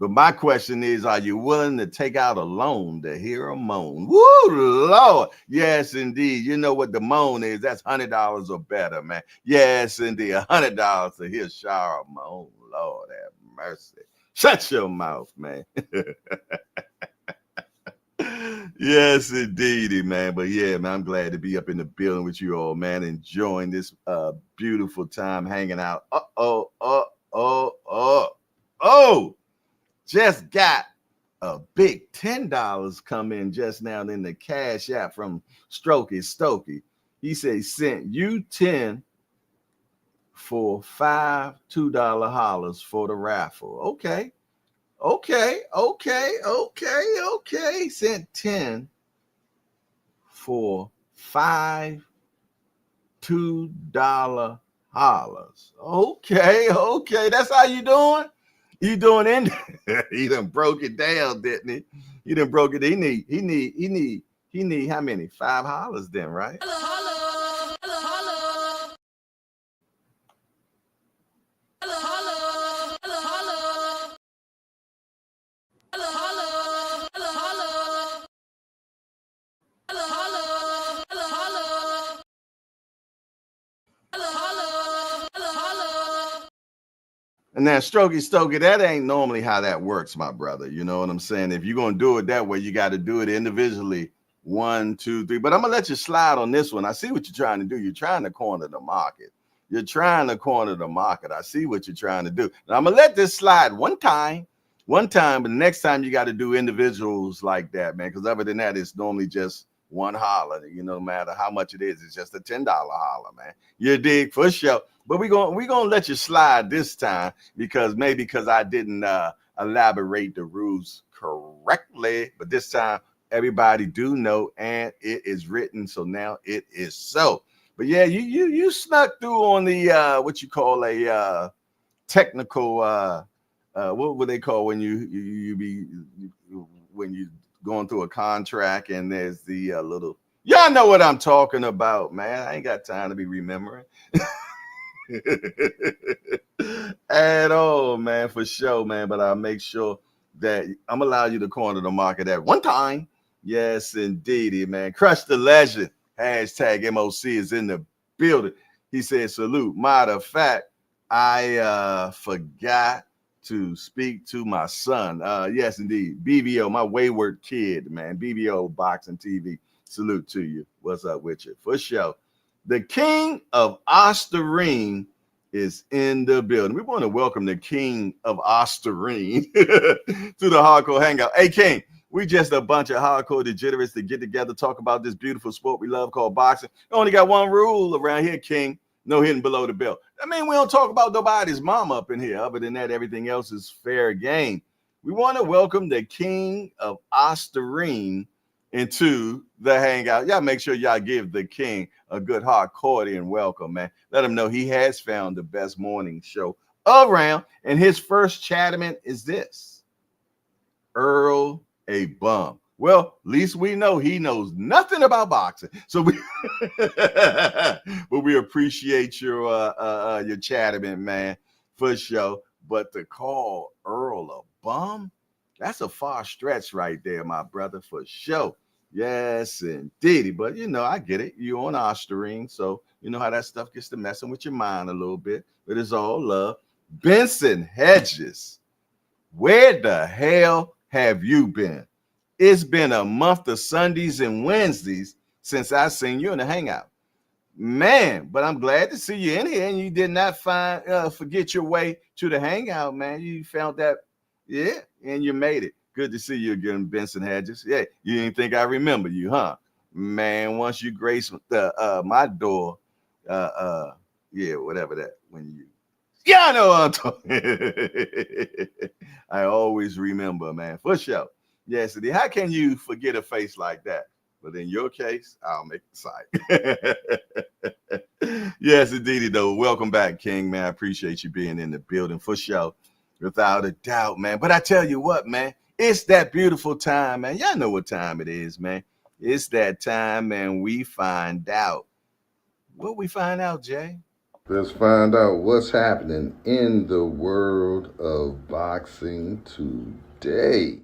Speaker 1: But my question is, are you willing to take out a loan to hear a moan? Woo, Lord. Yes, indeed. You know what the moan is? That's $100 or better, man. Yes, indeed. $100 to hear Shara moan. Lord have mercy. Shut your mouth, man. Yes, indeed, man. But yeah, man, I'm glad to be up in the building with you all, man. Enjoying this beautiful time hanging out. Oh. Just got a big $10 come in just now in the cash app from Strokey Stokey. He said he sent you 10 for 5 $2 hollers for the raffle. Okay. Sent 10 for 5 $2 hollers. Okay. That's how you doing? You doing in? He done broke it down, didn't he? He done broke it. He need how many? $5 then, right? And now, Stokey, that ain't normally how that works, my brother. You know what I'm saying? If you're going to do it that way, you got to do it individually. 1, 2, 3. But I'm going to let you slide on this one. I see what you're trying to do. You're trying to corner the market. I see what you're trying to do. Now, I'm going to let this slide one time, but the next time you got to do individuals like that, man, because other than that, it's normally just one holler. You know, no matter how much it is, it's just a $10 holler, man. You dig? For sure. But we're gonna let you slide this time because I didn't elaborate the rules correctly. But this time everybody do know, and it is written, so now it is so. But yeah, you snuck through on the what you call a technical what would they call when when you going through a contract and there's the little, y'all know what I'm talking about, man. I ain't got time to be remembering. At all, man, for sure, man. But I'll make sure that I'm allow you to corner the market at one time. Yes, indeedy, man. Crush the legend. Hashtag MOC is in the building. He said, salute. Matter of fact, I forgot to speak to my son. Yes, indeed. BBO, my wayward kid, man. BBO Boxing TV. Salute to you. What's up with you? For sure. The king of Osterine is in the building. We want to welcome the king of Osterine to the Hardcore Hangout. Hey, King, we just a bunch of hardcore degenerates to get together, talk about this beautiful sport we love called boxing. We only got one rule around here, King. No hitting below the belt. I mean, we don't talk about nobody's mom up in here. Other than that, everything else is fair game. We want to welcome the king of Osterine into the hangout. Y'all make sure y'all give the king a good hardcore welcome, man. Let him know he has found the best morning show around. And his first chatterman is this: Errol a bum. Well, at least we know he knows nothing about boxing. So but we appreciate your chatterman, man, for sure. But to call Errol a bum, that's a far stretch right there, my brother, for sure. Yes, indeed. But, you know, I get it. You're on Osterine, so you know how that stuff gets to messing with your mind a little bit. But it's all love. Benson Hedges, where the hell have you been? It's been a month of Sundays and Wednesdays since I seen you in the hangout. Man, but I'm glad to see you in here, and you did not forget your way to the hangout, man. You found that, yeah, and you made it. Good to see you again, Benson Hedges. Yeah, you didn't think I remember you, huh? Man, once you grace my door, yeah, whatever that, when you, yeah, I know what I'm talking. I always remember, man, for sure. Yes, how can you forget a face like that? But in your case, I'll make the site. Yes, indeed, though. Welcome back, King, man. I appreciate you being in the building for sure. Without a doubt, man. But I tell you what, man, it's that beautiful time, man. Y'all know what time it is, man. It's that time, and we find out. What we find out, Jay? Let's find out what's happening in the world of boxing today.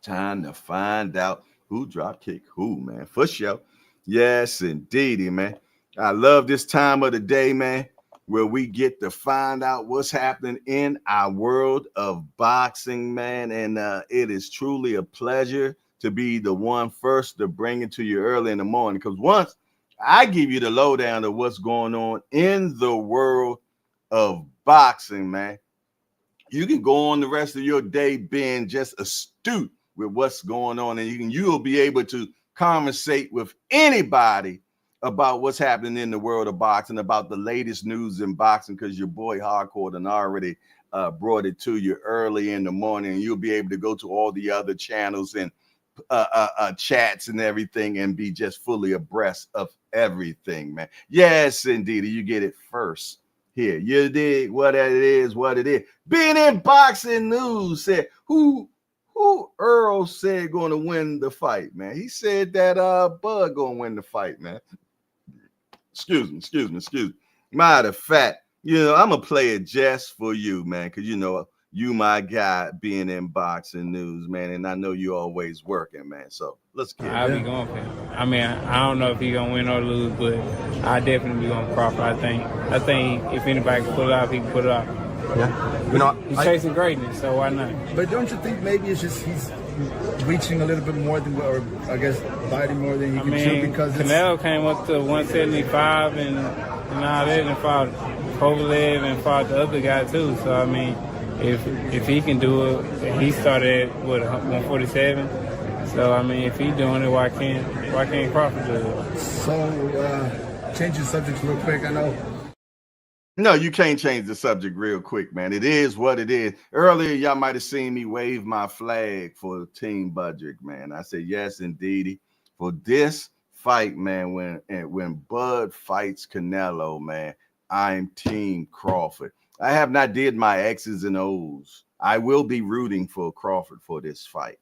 Speaker 1: Time to find out who drop kick who, man. For sure. Yes, indeedy, man. I love this time of the day, man, where we get to find out what's happening in our world of boxing, man. And it is truly a pleasure to be the one first to bring it to you early in the morning. Because once I give you the lowdown of what's going on in the world of boxing, man, you can go on the rest of your day being just astute with what's going on, and you'll be able to conversate with anybody about what's happening in the world of boxing, about the latest news in boxing, because your boy Hardcore done already brought it to you early in the morning, and you'll be able to go to all the other channels and chats and everything and be just fully abreast of everything, man. Yes, indeed. You get it first here. You dig what it is, what it is. Being in boxing news said, who Errol said going to win the fight, man? He said that Bud going to win the fight, man. Excuse me. Matter of fact, I'm going to play it just for you, man, because, you my guy being in boxing news, man, and I know you always working, man. So let's get it.
Speaker 2: I'll be going for him. I mean, I don't know if he's gonna win or lose, but I definitely be going Crawford. I think if anybody can pull it off, he can pull it off.
Speaker 4: Yeah,
Speaker 2: he's chasing greatness, so why not?
Speaker 4: But don't you think maybe it's just he's reaching a little bit more than, or I guess biting more than he can chew, because
Speaker 2: Canelo came up to 175 and all that, and fought Kovalev and fought the other guy too. So I mean, if he can do it, he started at 147. So I mean, if he's doing it, why can't Crawford do it?
Speaker 4: So changing subjects real quick. I know.
Speaker 1: No, you can't change the subject real quick, man. It is what it is. Earlier, y'all might have seen me wave my flag for Team Budget, man. I said yes, indeedy. For this fight, man, when Bud fights Canelo, man, I'm Team Crawford. I have not did my X's and O's. I will be rooting for Crawford for this fight.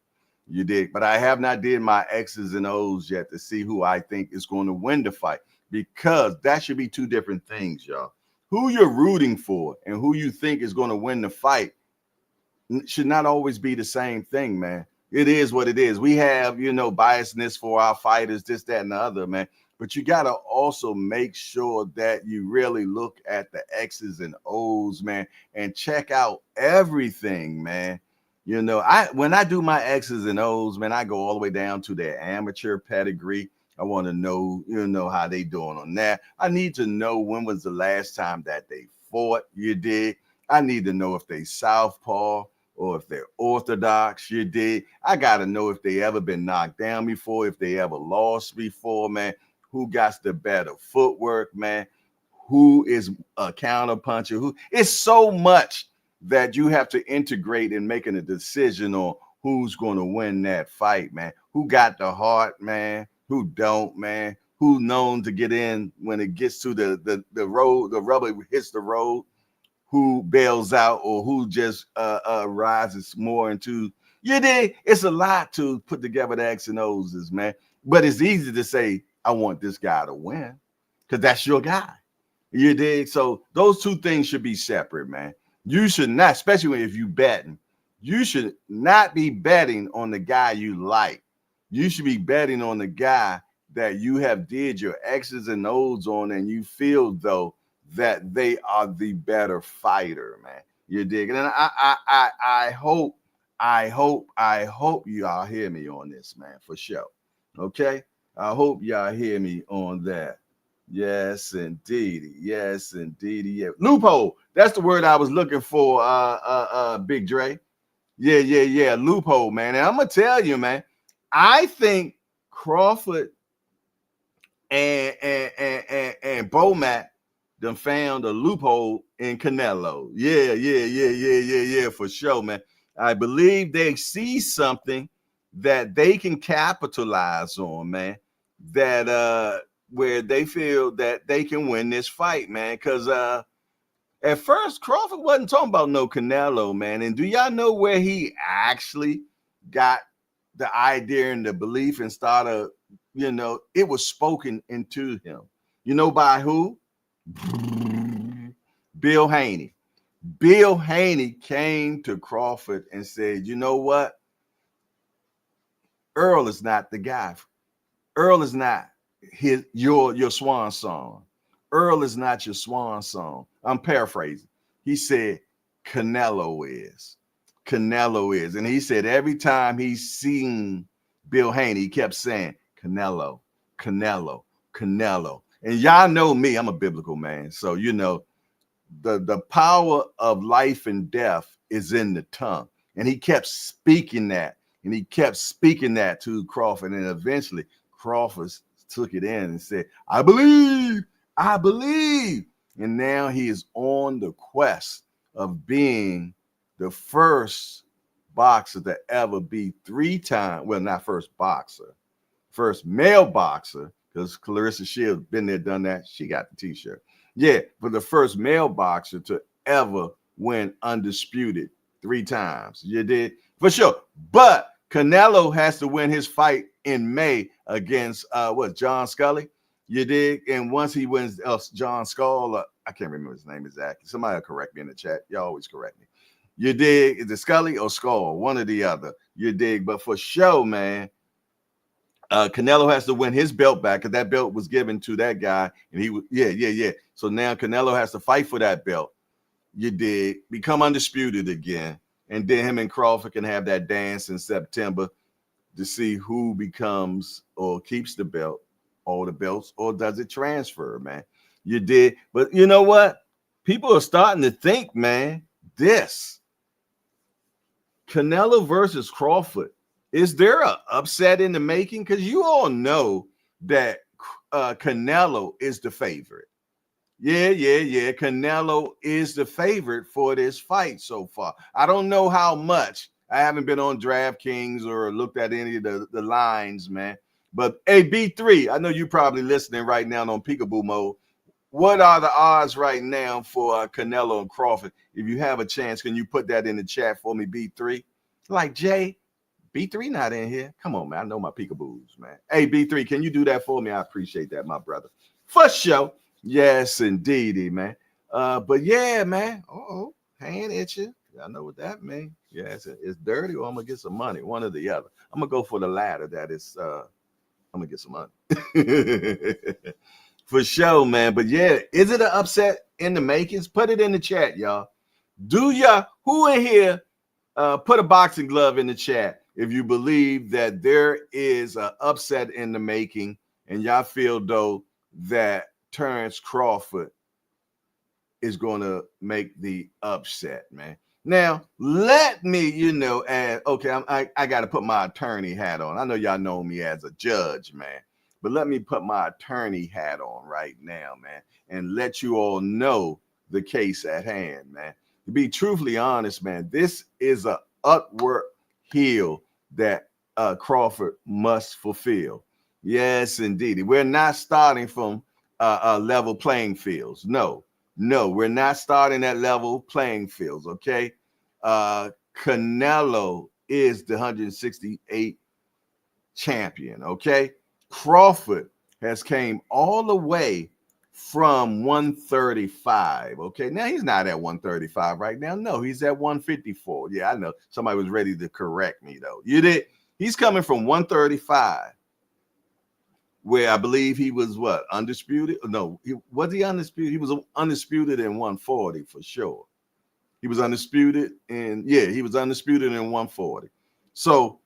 Speaker 1: You did, but I have not did my X's and O's yet to see who I think is going to win the fight, because that should be two different things, y'all. Who you're rooting for and who you think is going to win the fight should not always be the same thing, man. It is what it is. We have, biasness for our fighters, this, that, and the other, man. But you got to also make sure that you really look at the X's and O's, man, and check out everything, man. When I do my X's and O's, man, I go all the way down to their amateur pedigree. I want to know, how they doing on that. I need to know when was the last time that they fought, you dig? I need to know if they southpaw or if they're orthodox, you dig? I got to know if they ever been knocked down before, if they ever lost before, man. Who got the better footwork, man? Who is a counterpuncher? It's so much that you have to integrate in making a decision on who's going to win that fight, man. Who got the heart, man? Who don't, man? Who known to get in when it gets to the road, the rubber hits the road? Who bails out, or who just rises more into, it's a lot to put together the X and O's, man. But it's easy to say, I want this guy to win, because that's your guy. You dig? So those two things should be separate, man. You should not, especially if you betting, you should not be betting on the guy you like. You should be betting on the guy that you have did your X's and O's on, and you feel though that they are the better fighter, man. You dig? And I hope y'all hear me on this, man, for sure. Okay? I hope y'all hear me on that. Yes, indeed. Yes, indeed. Yeah. Loophole. That's the word I was looking for, Big Dre. Yeah. Loophole, man. And I'm going to tell you, man, I think Crawford and Bomac done found a loophole in Canelo. Yeah, for sure, man. I believe they see something that they can capitalize on, man, that where they feel that they can win this fight, man. Because at first, Crawford wasn't talking about no Canelo, man. And do y'all know where he actually got the idea and the belief and started You know, it was spoken into him. You know by who? Bill Haney. Bill Haney came to Crawford and said, you know what? Errol is not the guy. Errol is not your swan song. Errol is not your swan song. I'm paraphrasing. He said, Canelo is. Canelo is. And he said every time he's seen Bill Haney, he kept saying, Canelo, Canelo, Canelo. And y'all know me, I'm a biblical man. So, you know, the power of life and death is in the tongue. And he kept speaking that. And he kept speaking that to Crawford. And eventually Crawford took it in and said, I believe, I believe. And now he is on the quest of being the first boxer to ever be 3 times, well, not first boxer, first male boxer, because Clarissa Shields been there, done that. She got the t-shirt. Yeah, but the first male boxer to ever win undisputed 3 times. You did? For sure. But Canelo has to win his fight in May against John Scully. You did? And once he wins John Skull, I can't remember his name exactly. Somebody will correct me in the chat. You always correct me. You dig? Is it Scully or Skull? One or the other. You dig? But for sure, man, Canelo has to win his belt back because that belt was given to that guy. And he was, yeah. So now Canelo has to fight for that belt. You dig? Become undisputed again. And then him and Crawford can have that dance in September to see who becomes or keeps the belt, all the belts, or does it transfer, man? You did. But you know what? People are starting to think, man, this Canelo versus Crawford, is there an upset in the making? Because you all know that Canelo is the favorite. Yeah. Canelo is the favorite for this fight so far. I don't know how much. I haven't been on DraftKings or looked at any of the lines, man. But hey, B3, I know you're probably listening right now on peekaboo mode. What are the odds right now for Canelo and Crawford? If you have a chance, can you put that in the chat for me, B3? Like, Jay, B3 not in here. Come on, man. I know my peekaboos, man. Hey, B3, can you do that for me? I appreciate that, my brother. For sure. Yes, indeedy, man. But yeah, man. Hand itching. I know what that means. Yeah, it's dirty, or I'm gonna get some money. One or the other. I'm gonna go for the latter. That is, I'm gonna get some money. For sure, man. But yeah, is it an upset in the makings? Put it in the chat, y'all. Who in here put a boxing glove in the chat if you believe that there is an upset in the making and y'all feel though that Terrence Crawford is going to make the upset, man. Now, let me, I got to put my attorney hat on. I know y'all know me as a judge, man, but let me put my attorney hat on right now, man, and let you all know the case at hand, man. To be truthfully honest, man, this is an upward hill that Crawford must fulfill. Yes, indeed. We're not starting from level playing fields. No, we're not starting at level playing fields, okay? Canelo is the 168 champion, okay? Crawford has came all the way from 135, okay? Now, he's not at 135 right now. No, he's at 154. Yeah, I know. Somebody was ready to correct me, though. You did? He's coming from 135. Where I believe he was undisputed? No, was he undisputed? He was undisputed in 140 for sure. He was undisputed he was undisputed in 140. So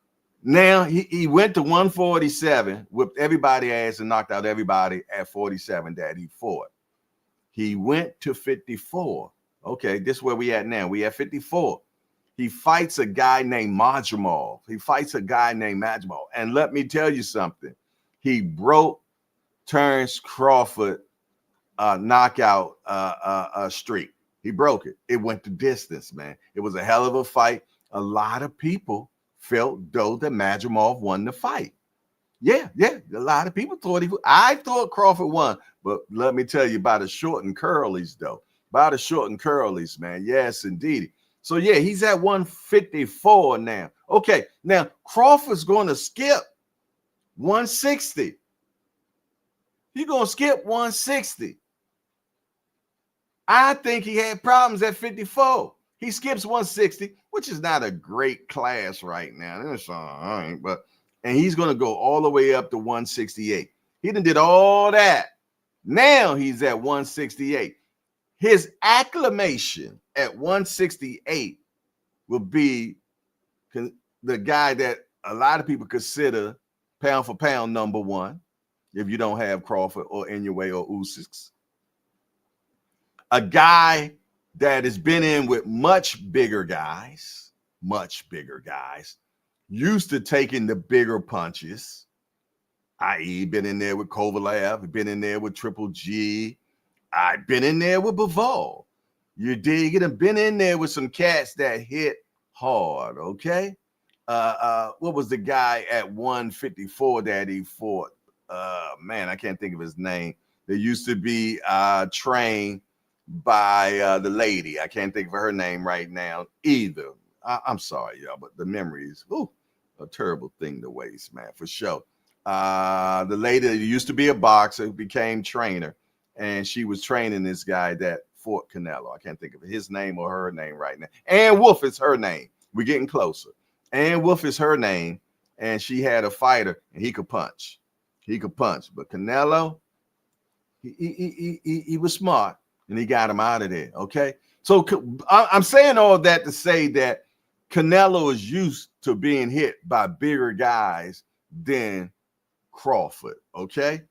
Speaker 1: now he went to 147, whipped everybody ass and knocked out everybody at 47 that he fought. He went to 54. Okay, this is where we at now. We at 54. He fights a guy named Majumov. And let me tell you something. He broke Terrence Crawford knockout streak. He broke it. It went the distance, man. It was a hell of a fight. A lot of people felt though that Majumov won the fight. Yeah. A lot of people thought I thought Crawford won, but let me tell you about the short and curlies, though. About the short and curlies, man. Yes, indeed. So yeah, he's at 154 now. Okay, now Crawford's going to skip 160. You're going to skip 160. I think he had problems at 54. He skips 160, which is not a great class right now. That's all right, and he's going to go all the way up to 168. He done did all that. Now he's at 168. His acclamation at 168 will be the guy that a lot of people consider pound for pound number one, if you don't have Crawford or Inoue or Usyk. A guy that has been in with much bigger guys, used to taking the bigger punches, i.e. been in there with Kovalev, been in there with Triple G, I've been in there with Bivol. You dig it? And been in there with some cats that hit hard, okay? What was the guy at 154 that he fought? Man, I can't think of his name. They used to be trained by the lady. I can't think of her name right now either. I'm sorry, y'all, but the memory is a terrible thing to waste, man, for sure. The lady that used to be a boxer became trainer, and she was training this guy that fought Canelo. I can't think of his name or her name right now. Ann Wolf is her name. We're getting closer. Ann Wolf is her name, and she had a fighter, and he could punch. But Canelo, he was smart, and he got him out of there, okay? So I'm saying all that to say that Canelo is used to being hit by bigger guys than Crawford, okay?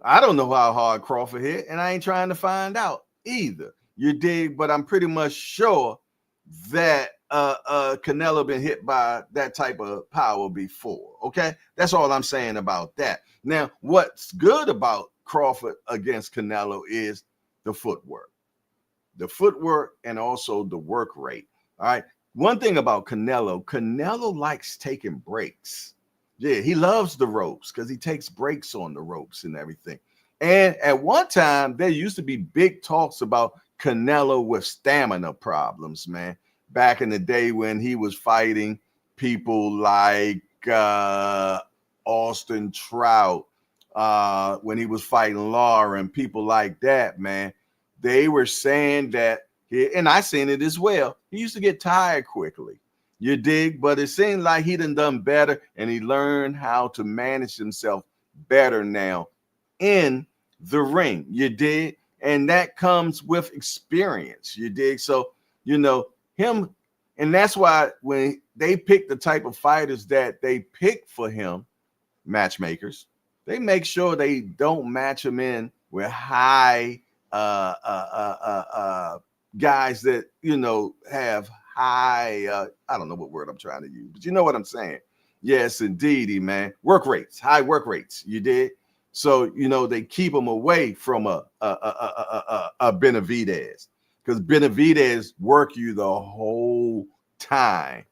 Speaker 1: I don't know how hard Crawford hit, and I ain't trying to find out either. You dig? But I'm pretty much sure that Canelo been hit by that type of power before, okay? That's all I'm saying about that. Now, what's good about Crawford against Canelo is the footwork. And also the work rate, all right? One thing about Canelo likes taking breaks. Yeah, he loves the ropes because he takes breaks on the ropes and everything. And at one time, there used to be big talks about Canelo with stamina problems, man. Back in the day when he was fighting people like Austin Trout, when he was fighting Laura and people like that, man. They were saying that, and I seen it as well, he used to get tired quickly. You dig? But it seemed like he done better, and he learned how to manage himself better now in the ring. You dig? And that comes with experience. You dig? So, you know, him, and that's why when they pick the type of fighters that they pick for him, matchmakers, they make sure they don't match him in with high guys that, you know, have high, I don't know what word I'm trying to use, but you know what I'm saying. Yes, indeedy, man. Work rates, high work rates. You did. So, you know, they keep them away from a Beterbiev, because Beterbiev work you the whole time,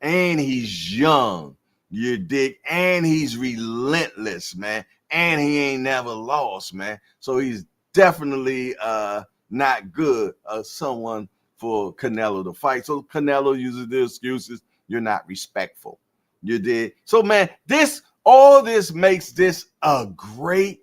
Speaker 1: and he's young. You dig? And he's relentless, man. And he ain't never lost, man. So he's definitely not good someone for Canelo to fight. So Canelo uses the excuses. You're not respectful. You did. So, man, all this makes this a great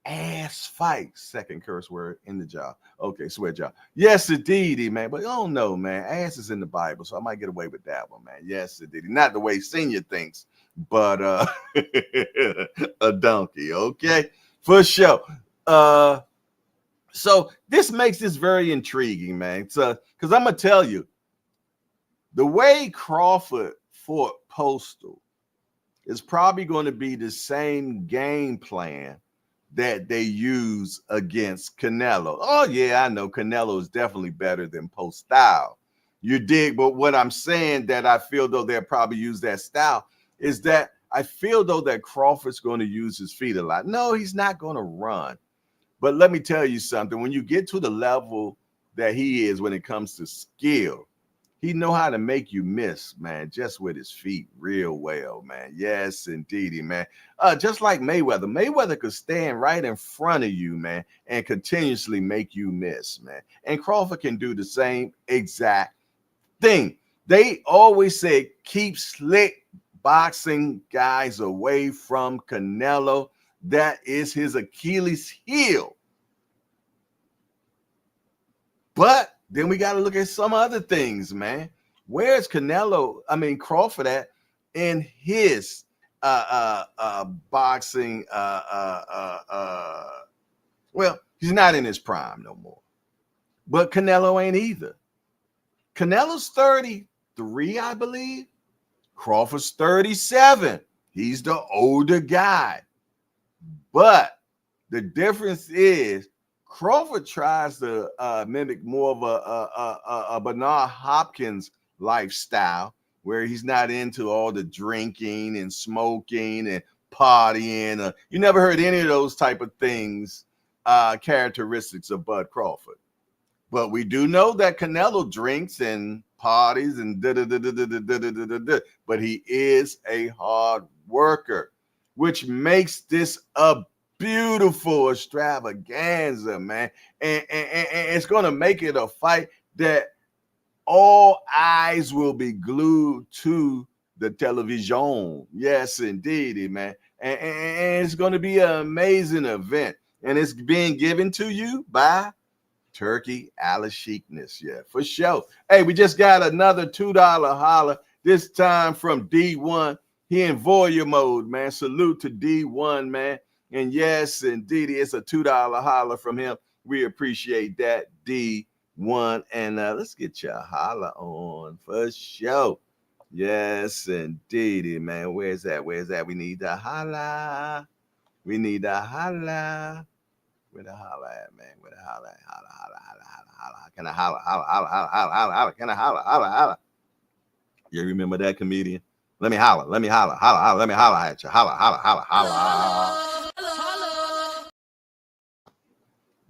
Speaker 1: ass fight. Second curse word in the job. Okay, sweat job. Yes, indeedy, man. But I don't know, man. Ass is in the Bible, so I might get away with that one, man. Yes, indeedy. Not the way Senior thinks, but a donkey. Okay, for sure. So this makes this very intriguing, man. So, because I'm gonna tell you, the way Crawford fought Postal is probably going to be the same game plan that they use against Canelo. Oh yeah, I know Canelo is definitely better than Post style. You dig? But what I'm saying that I feel though they'll probably use that style is that I feel though that Crawford's going to use his feet a lot. No, he's not going to run. But let me tell you something. When you get to the level that he is when it comes to skill, he know how to make you miss, man, just with his feet real well, man. Yes, indeedy, man. Just like Mayweather. Mayweather could stand right in front of you, man, and continuously make you miss, man. And Crawford can do the same exact thing. They always say, keep slick boxing guys away from Canelo. That is his Achilles heel. But then we got to look at some other things, man. Where's Crawford at in his boxing? Well, he's not in his prime no more. But Canelo ain't either. Canelo's 33, I believe. Crawford's 37. He's the older guy. But the difference is Crawford tries to mimic more of a Bernard Hopkins lifestyle, where he's not into all the drinking and smoking and partying. You never heard any of those type of things, characteristics of Bud Crawford. But we do know that Canelo drinks and parties and but he is a hard worker, which makes this a beautiful extravaganza, man. And it's going to make it a fight that all eyes will be glued to the television. Yes, indeed, man. And it's going to be an amazing event. And it's being given to you by Turkey Alashikness. Yeah, for sure. Hey, we just got another $2 holler, this time from D1. He in voyeur mode, man. Salute to D1, man. And yes, indeed, it's a $2 holler from him. We appreciate that, D1. And let's get your holler on for sure. Yes, indeed, man. Where's that? Where's that? We need the holla. We need the holla. Where the holla at, man? Where the holla at? Holla, holla, holla, holla, holla. Can I holla, holla, holla, holla, holla, holla? Can I holla, holla, holla? You remember that comedian? Let me holla, let me holla, holla, holla, let me holla at you. Holla, holla, holla, holla.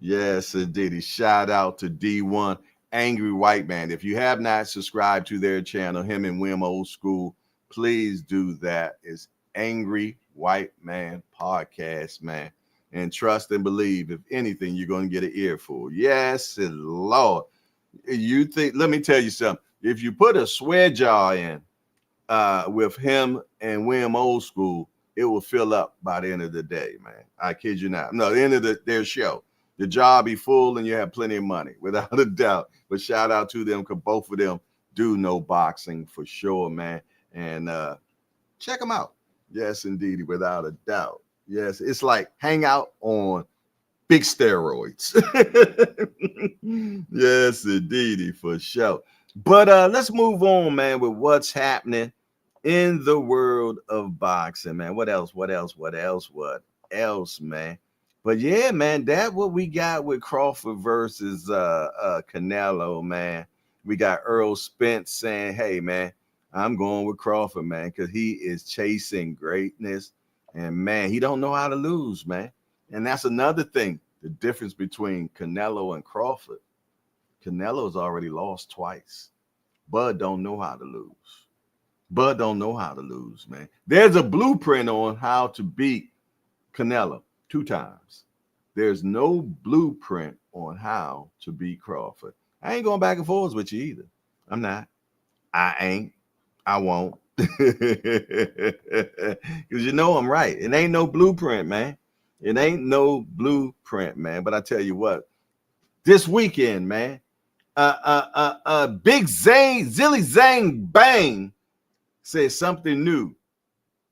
Speaker 1: Yes, indeed. Shout out to D1, Angry White Man. If you have not subscribed to their channel, him and Wim Old School, please do that. It's Angry White Man Podcast, man. And trust and believe, if anything, you're going to get an earful. Yes, Lord. You think, let me tell you something. If you put a swear jar in with him and Wim Old School, it will fill up by the end of the day, man. I kid you not. No, the end of their show. The jar be full and you have plenty of money, without a doubt. But shout out to them, because both of them do know boxing for sure, man. And check them out. Yes, indeed, without a doubt. Yes, it's like hang out on big steroids. Yes, indeed, for sure. But let's move on, man, with what's happening in the world of boxing, man. What else, man? But yeah, man, that's what we got with Crawford versus Canelo, man. We got Errol Spence saying, hey, man, I'm going with Crawford, man, because he is chasing greatness. And, man, he don't know how to lose, man. And that's another thing, the difference between Canelo and Crawford. Canelo's already lost twice. Bud don't know how to lose. Bud don't know how to lose, man. There's a blueprint on how to beat Canelo 2 times. There's no blueprint on how to beat Crawford. I ain't going back and forth with you either. I'm not. I ain't. I won't. Because you know I'm right. It ain't no blueprint, man. It ain't no blueprint, man. But I tell you what, this weekend, man, Big Zane, Zilly Zang Bang said something new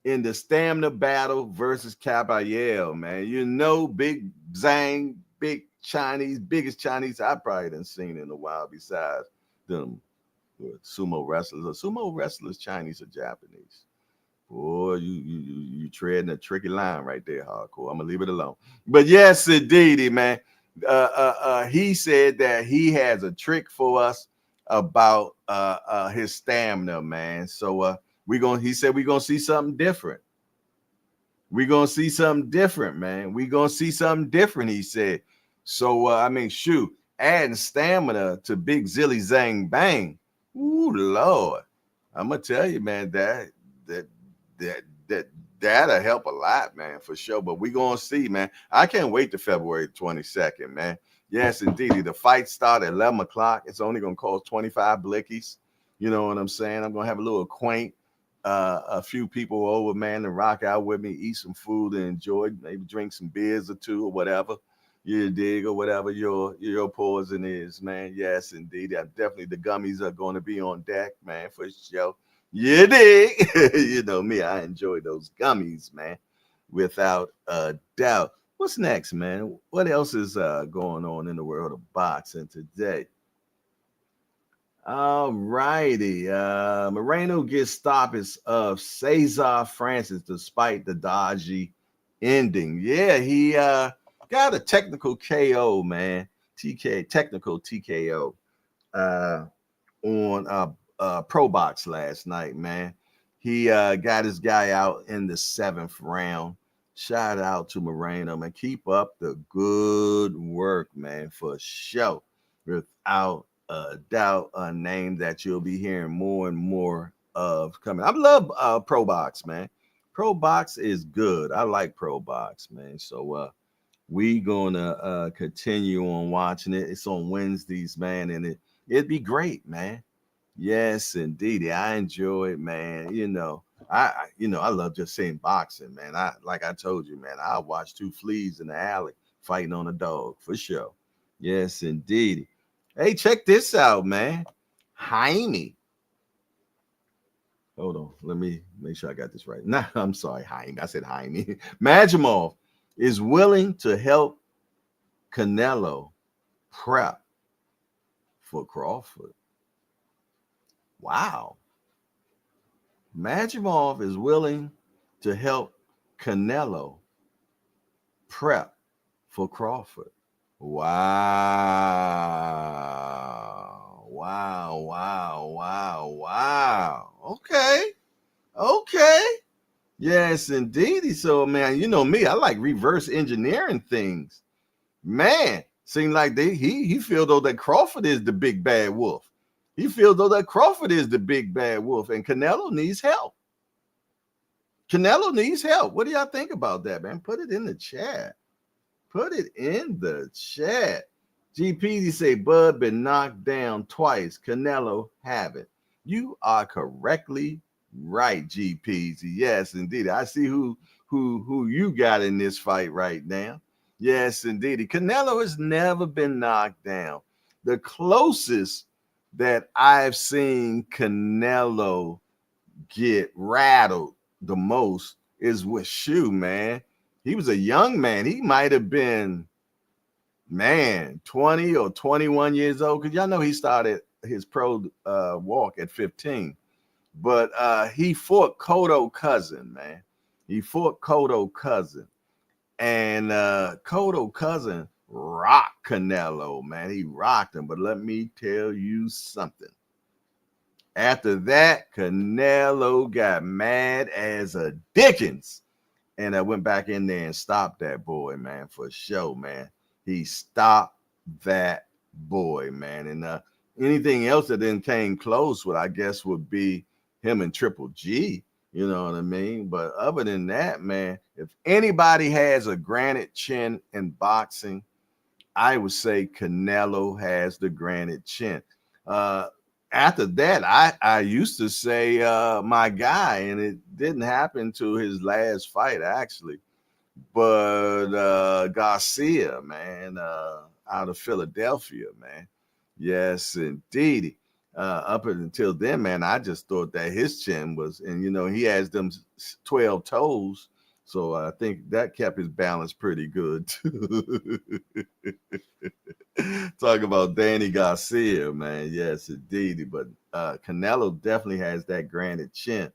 Speaker 1: in the stamina battle versus Caballero, man. You know, Big Zang, big Chinese, biggest Chinese I probably done seen in a while besides them sumo wrestlers. Sumo wrestlers, Chinese or Japanese. Boy, you treading a tricky line right there, hardcore. I'm gonna leave it alone. But yes, indeed, man. He said that he has a trick for us about his stamina, man. So he said we're gonna see something different. We're gonna see something different, man. We're gonna see something different, he said. So shoot, adding stamina to Big Zilly Zang Bang. Ooh, Lord. I'm gonna tell you, man, that'll help a lot, man, for sure. But we're gonna see, man. I can't wait to February 22nd, man. Yes, indeed. The fight start at 11 o'clock. It's only gonna cost 25 blickies. You know what I'm saying? I'm gonna have a little quaint a few people over, man, to rock out with me, eat some food and enjoy, maybe drink some beers or two or whatever. You dig, or whatever your poison is, man. Yes, indeed. Definitely the gummies are going to be on deck, man, for sure. You dig? You know me, I enjoy those gummies, man, without a doubt. What's next, man? What else is going on in the world of boxing today? All righty. Moreno gets stoppage of Cesar Francis despite the dodgy ending. Yeah, he got a technical KO, man. Technical TKO on Pro Box last night, man. He got his guy out in the 7th round. Shout out to Moreno, man. Keep up the good work, man, for sure. Without a doubt, a name that you'll be hearing more and more of coming. I love Pro Box, man. Pro Box is good. I like Pro Box, man. So we gonna continue on watching it. It's on Wednesdays, man, and it'd be great, man. Yes, indeed. I enjoy it, man. I love just seeing boxing, man. Like I told you, man, I watch two fleas in the alley fighting on a dog for sure. Yes, indeed. Hey, check this out, man. Jaime. Hold on. Let me make sure I got this right. Nah, I'm sorry, Jaime. I said Jaime. Majimov is willing to help Canelo prep for Crawford. Wow. Majimov is willing to help Canelo prep for Crawford. Wow. Wow, wow, wow, wow. Okay. Yes, indeed. So, man, you know me, I like reverse engineering things. Man, seems like he feel though that Crawford is the big bad wolf. He feels though that Crawford is the big bad wolf, and Canelo needs help. Canelo needs help. What do y'all think about that, man? Put it in the chat. Put it in the chat. GPZ say Bud been knocked down twice. Canelo haven't. You are correctly right, GPZ. Yes, indeed. I see who you got in this fight right now. Yes, indeed. Canelo has never been knocked down. The closest that I've seen Canelo get rattled the most is with Shu, man. He was a young man. He might have been, man, 20 or 21 years old. Because y'all know he started his pro walk at 15. But he fought Cotto Cousin, man. He fought Cotto Cousin. And Cotto Cousin rocked Canelo, man. He rocked him. But let me tell you something. After that, Canelo got mad as a Dickens. And I went back in there and stopped that boy, man, for sure, man. He stopped that boy, man. And anything else that then came close, I guess, would be him and Triple G. You know what I mean? But other than that, man, if anybody has a granite chin in boxing, I would say Canelo has the granite chin. After that, I used to say my guy, and it didn't happen to his last fight, actually. But Garcia, man, out of Philadelphia, man. Yes, indeed. Up until then, man, I just thought that his chin was, and he has them 12 toes. So I think that kept his balance pretty good, too. Talk about Danny Garcia, man. Yes, indeed. But Canelo definitely has that granite chin.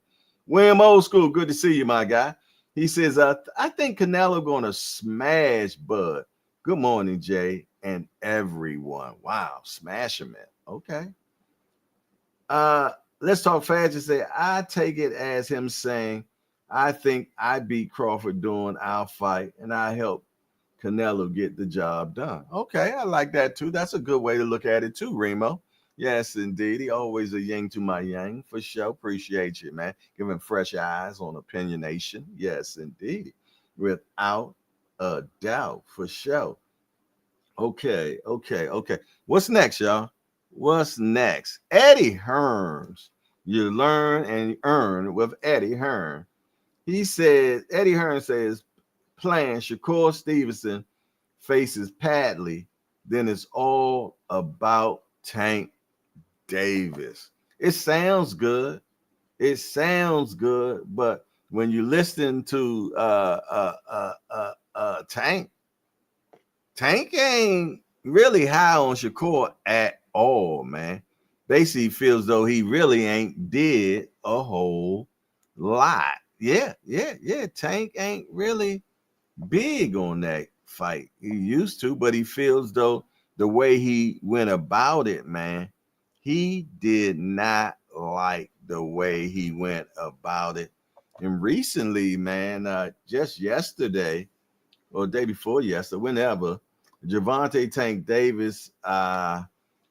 Speaker 1: William Old School, good to see you, my guy. He says, I think Canelo going to smash Bud. Good morning, Jay, and everyone. Wow, smash him, man. Okay. Let's talk fast and say, I take it as him saying, I think I beat Crawford during our fight, and I helped Canelo get the job done. Okay, I like that too. That's a good way to look at it too, Remo. Yes, indeed. He always a yin to my yang, for sure. Appreciate you, man. Giving fresh eyes on opinionation. Yes, indeed. Without a doubt, for sure. Okay. What's next, y'all? What's next? Eddie Hearns You learn and earn with Eddie Hearn. He said, Eddie Hearn says, playing Shakur Stevenson faces Padley, then it's all about Tank Davis. It sounds good. It sounds good, but when you listen to Tank ain't really high on Shakur at all, man. Basically feels though he really ain't did a whole lot. Yeah. Tank ain't really big on that fight. He used to, but he feels though the way he went about it, man, he did not like the way he went about it. And recently, man, just yesterday or the day before yesterday, whenever, Gervonta Tank Davis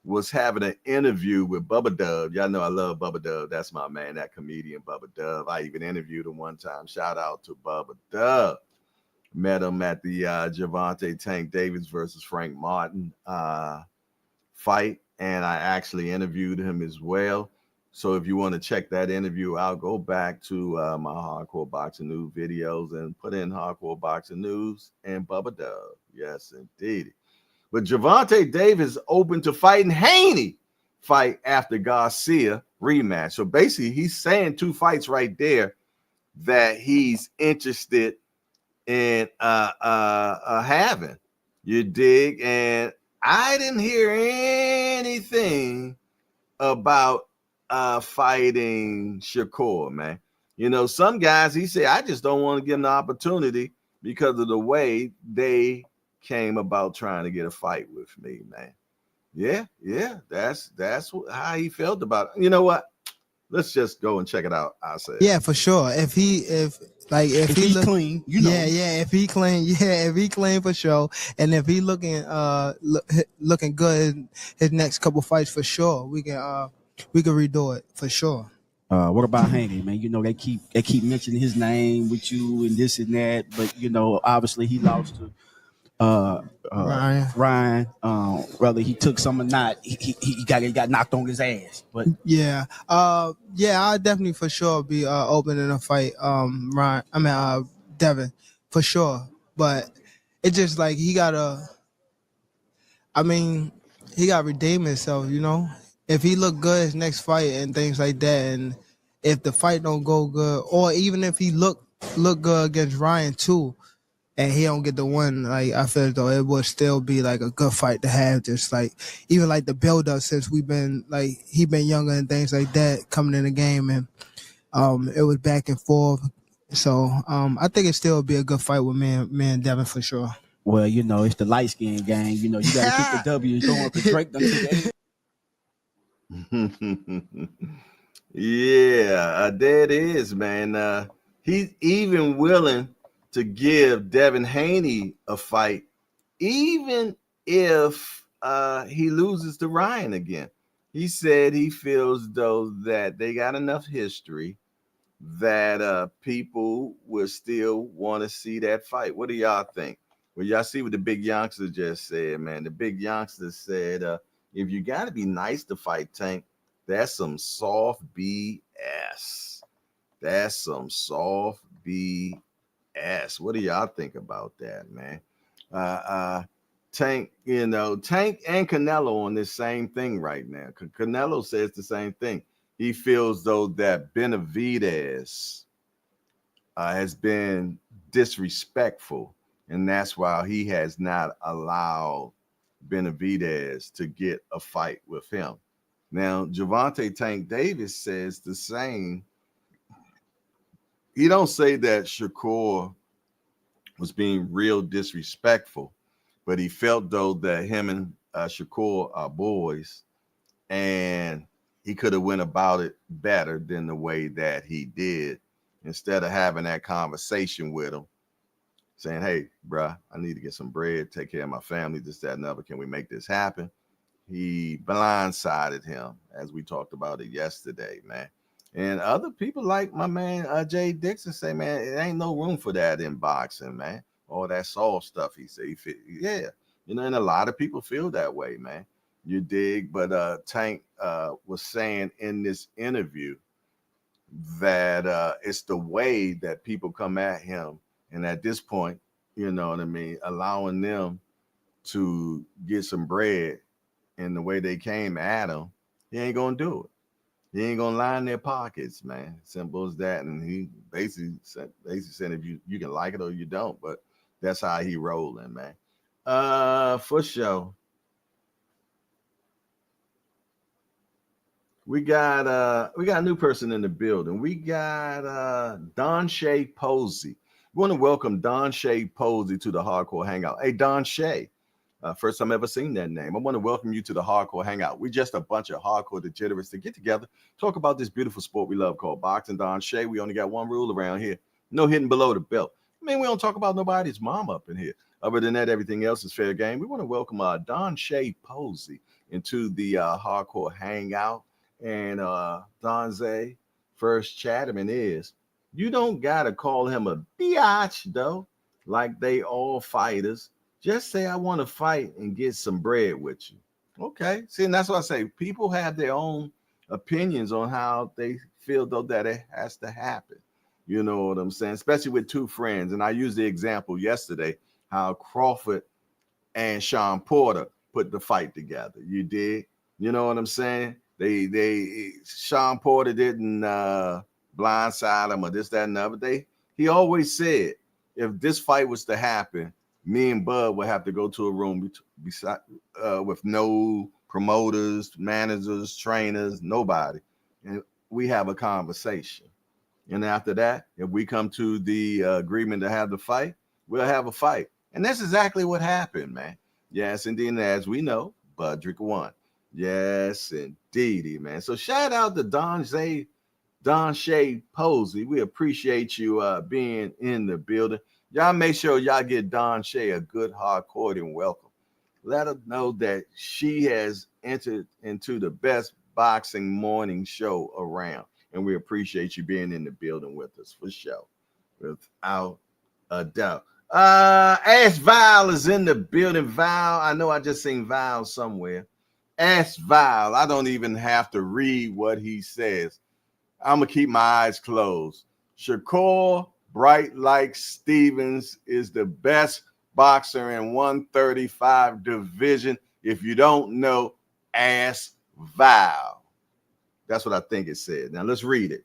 Speaker 1: was having an interview with Bubba Dub. Y'all know I love Bubba Dub. That's my man, that comedian Bubba Dub. I even interviewed him one time. Shout out to Bubba Dub. Met him at the Gervonta Tank Davis versus Frank Martin fight, and I actually interviewed him as well. So if you want to check that interview out, go back to my Hardcore Boxing News videos and put in Hardcore Boxing News and Bubba Dub. Yes, indeed. But Gervonta Davis open to fighting Haney fight after Garcia rematch. So basically, he's saying two fights right there that he's interested in having. You dig? And I didn't hear anything about fighting Shakur, man. You know, some guys, he said, I just don't want to give them the opportunity because of the way they came about trying to get a fight with me, man. Yeah, that's how he felt about it. You know what? Let's just go and check it out. I said,
Speaker 8: yeah, for sure. If he's clean, you know. If he clean for sure, and if he looking good his next couple fights for sure, we can redo it for sure.
Speaker 9: What about Haney, man? You know, they keep mentioning his name with you and this and that, but you know, obviously he lost to Ryan. Whether he took some or not, he got knocked on his ass. But
Speaker 8: I'll definitely for sure be opening a fight. Devin, for sure. But it's just like he gotta redeem himself, you know. If he look good his next fight and things like that, and if the fight don't go good, or even if he look good against Ryan too, and he don't get the win, like I feel as though it would still be like a good fight to have. Just like even like the build up since we've been like he been younger and things like that coming in the game, and it was back and forth. So I think it still be a good fight with me and Devin for sure.
Speaker 9: Well, you know, it's the light skin gang. You know, you got to keep the W's going for Drake.
Speaker 1: Yeah, there it is, man. He's even willing to give Devin Haney a fight, even if he loses to Ryan again. He said he feels though that they got enough history that people will still want to see that fight. What do y'all think? Well, y'all see what the big youngster just said, man. The big youngster said, if you got to be nice to fight Tank, that's some soft BS. That's some soft BS. What do y'all think about that, man? Tank, you know, Tank and Canelo on this same thing right now. Canelo says the same thing. He feels though that Beterbiev has been disrespectful, and that's why he has not allowed Beterbiev to get a fight with him. Now, Gervonta Tank Davis says the same. He don't say that Shakur was being real disrespectful, but he felt though that him and Shakur are boys, and he could have went about it better than the way that he did. Instead of having that conversation with him, saying, hey, bruh, I need to get some bread, take care of my family, this, that, and other. Can we make this happen? He blindsided him, as we talked about it yesterday, man. And other people like my man Jay Dixon say, man, it ain't no room for that in boxing, man. All that soft stuff, he said. Yeah, you know, and a lot of people feel that way, man. You dig? But Tank was saying in this interview that it's the way that people come at him. And at this point, you know what I mean, allowing them to get some bread in the way they came at him, he ain't gonna do it. He ain't gonna line their pockets, man. Simple as that. And he basically said if you can like it or you don't, but that's how he rolling, man. For sure. We got a new person in the building. We got Don Shay Posey. We want to welcome Don Shay Posey to the Hardcore Hangout. Hey, Don Shay. First time ever seen that name. I want to welcome you to the Hardcore Hangout. We're just a bunch of hardcore degenerates to get together, talk about this beautiful sport we love called boxing. Don Shay, we only got one rule around here: no hitting below the belt. I mean, we don't talk about nobody's mom up in here. Other than that, everything else is fair game. We want to welcome Don Shay Posey into the Hardcore Hangout. And Donze, first Chatterman is, you don't got to call him a biatch, though, like they all fighters. Just say, I want to fight and get some bread with you. Okay. See, and that's what I say. People have their own opinions on how they feel, though, that it has to happen. You know what I'm saying? Especially with two friends. And I used the example yesterday, how Crawford and Sean Porter put the fight together. You did? You know what I'm saying? Sean Porter didn't blindside him or this, that, and the other. He always said, if this fight was to happen, me and Bud would have to go to a room beside with no promoters, managers, trainers, nobody, and we have a conversation. And after that, if we come to the agreement to have the fight, we'll have a fight. And that's exactly what happened, man. Yes, indeed. As we know, Budrick won. Yes, indeedy, man. So shout out to Don Shay Posey. We appreciate you being in the building. Y'all make sure y'all get Don Shay a good hardcore and welcome. Let her know that she has entered into the best boxing morning show around. And we appreciate you being in the building with us for sure. Without a doubt. Ash Val is in the building. Val, I know I just seen Val somewhere. Ash Val, I don't even have to read what he says. I'm going to keep my eyes closed. Shakur Bright like Stevens is the best boxer in 135 division. If you don't know, ask Val. That's what I think it said. Now let's read it.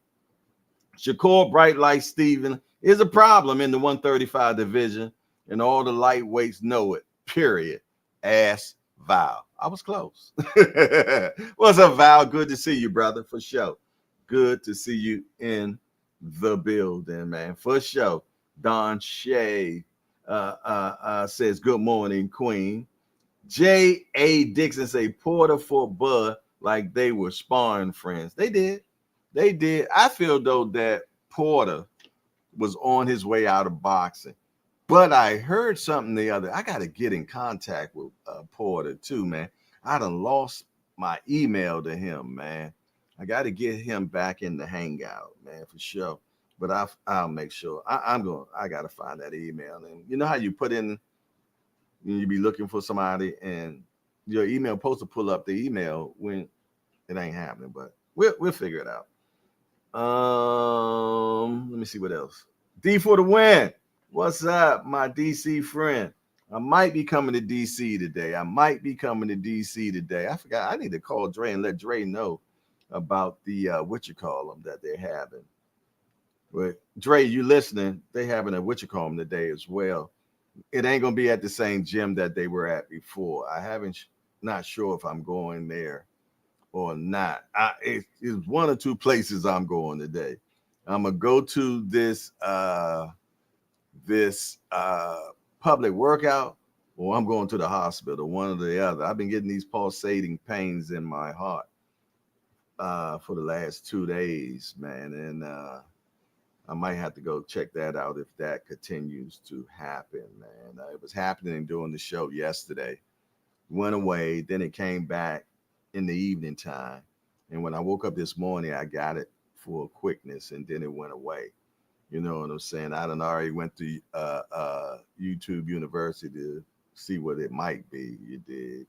Speaker 1: Shakur Bright like Stevens is a problem in the 135 division, and all the lightweights know it. Period. Ask Val. I was close. What's up, Val? Good to see you, brother, for sure. Good to see you in the building, man, for sure. Don Shay says, good morning, Queen. J.A. Dixon say, Porter for Bud like they were sparring friends. They did. I feel, though, that Porter was on his way out of boxing. But I heard something I got to get in contact with Porter, too, man. I done lost my email to him, man. I got to get him back in the hangout, man, for sure. But I'll make sure. I got to find that email. And you know how you put in, you be looking for somebody and your email supposed to pull up the email when it ain't happening. But we'll figure it out. Let me see what else. D for the win. What's up, my DC friend? I might be coming to DC today. I forgot. I need to call Dre and let Dre know about the that they're having. But Dre, you listening? They having a today as well. It ain't gonna be at the same gym that they were at before. Not sure if I'm going there or not. It's one or two places I'm going today. I'm gonna go to this public workout, or I'm going to the hospital, one or the other. I've been getting these pulsating pains in my heart for the last 2 days, man, and I might have to go check that out if that continues to happen, man. It was happening during the show yesterday. Went away, then it came back in the evening time, and when I woke up this morning, I got it for quickness, and then it went away. You know what I'm saying? I done already went to YouTube University to see what it might be. You dig?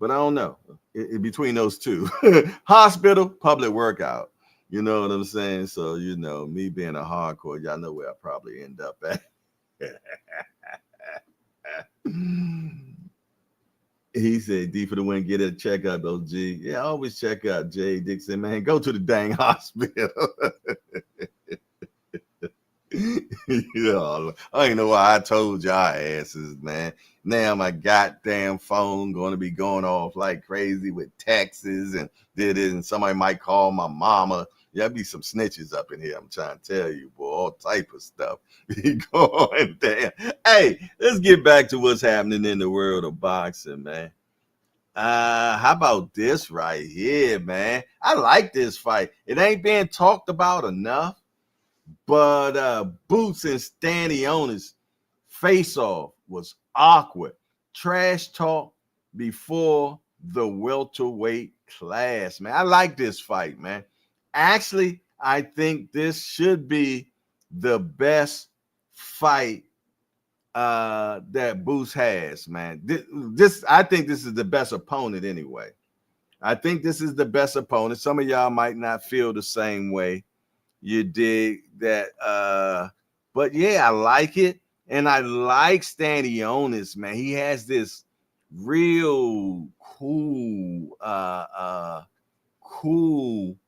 Speaker 1: But I don't know. Between those two, hospital, public workout. You know what I'm saying? So, me being a hardcore, y'all know where I probably end up at. He said, D for the win, get a checkup, OG. Yeah, I always check out Jay Dixon, man. Go to the dang hospital. I ain't know why I told y'all asses, man. Now my goddamn phone going to be going off like crazy with texts and did it, and somebody might call my mama. Yeah, be some snitches up in here. I'm trying to tell you, boy, all type of stuff be going down. Hey, let's get back to what's happening in the world of boxing, man. How about this right here, man? I like this fight. It ain't being talked about enough. But Boots and Stanionis face-off was awkward. Trash talk before the welterweight class, man. I like this fight, man. Actually, I think this should be the best fight that Boots has, man. I think this is the best opponent anyway. I think this is the best opponent. Some of y'all might not feel the same way. You dig that? But yeah, I like it. And I like Stanionis, man. He has this real coolness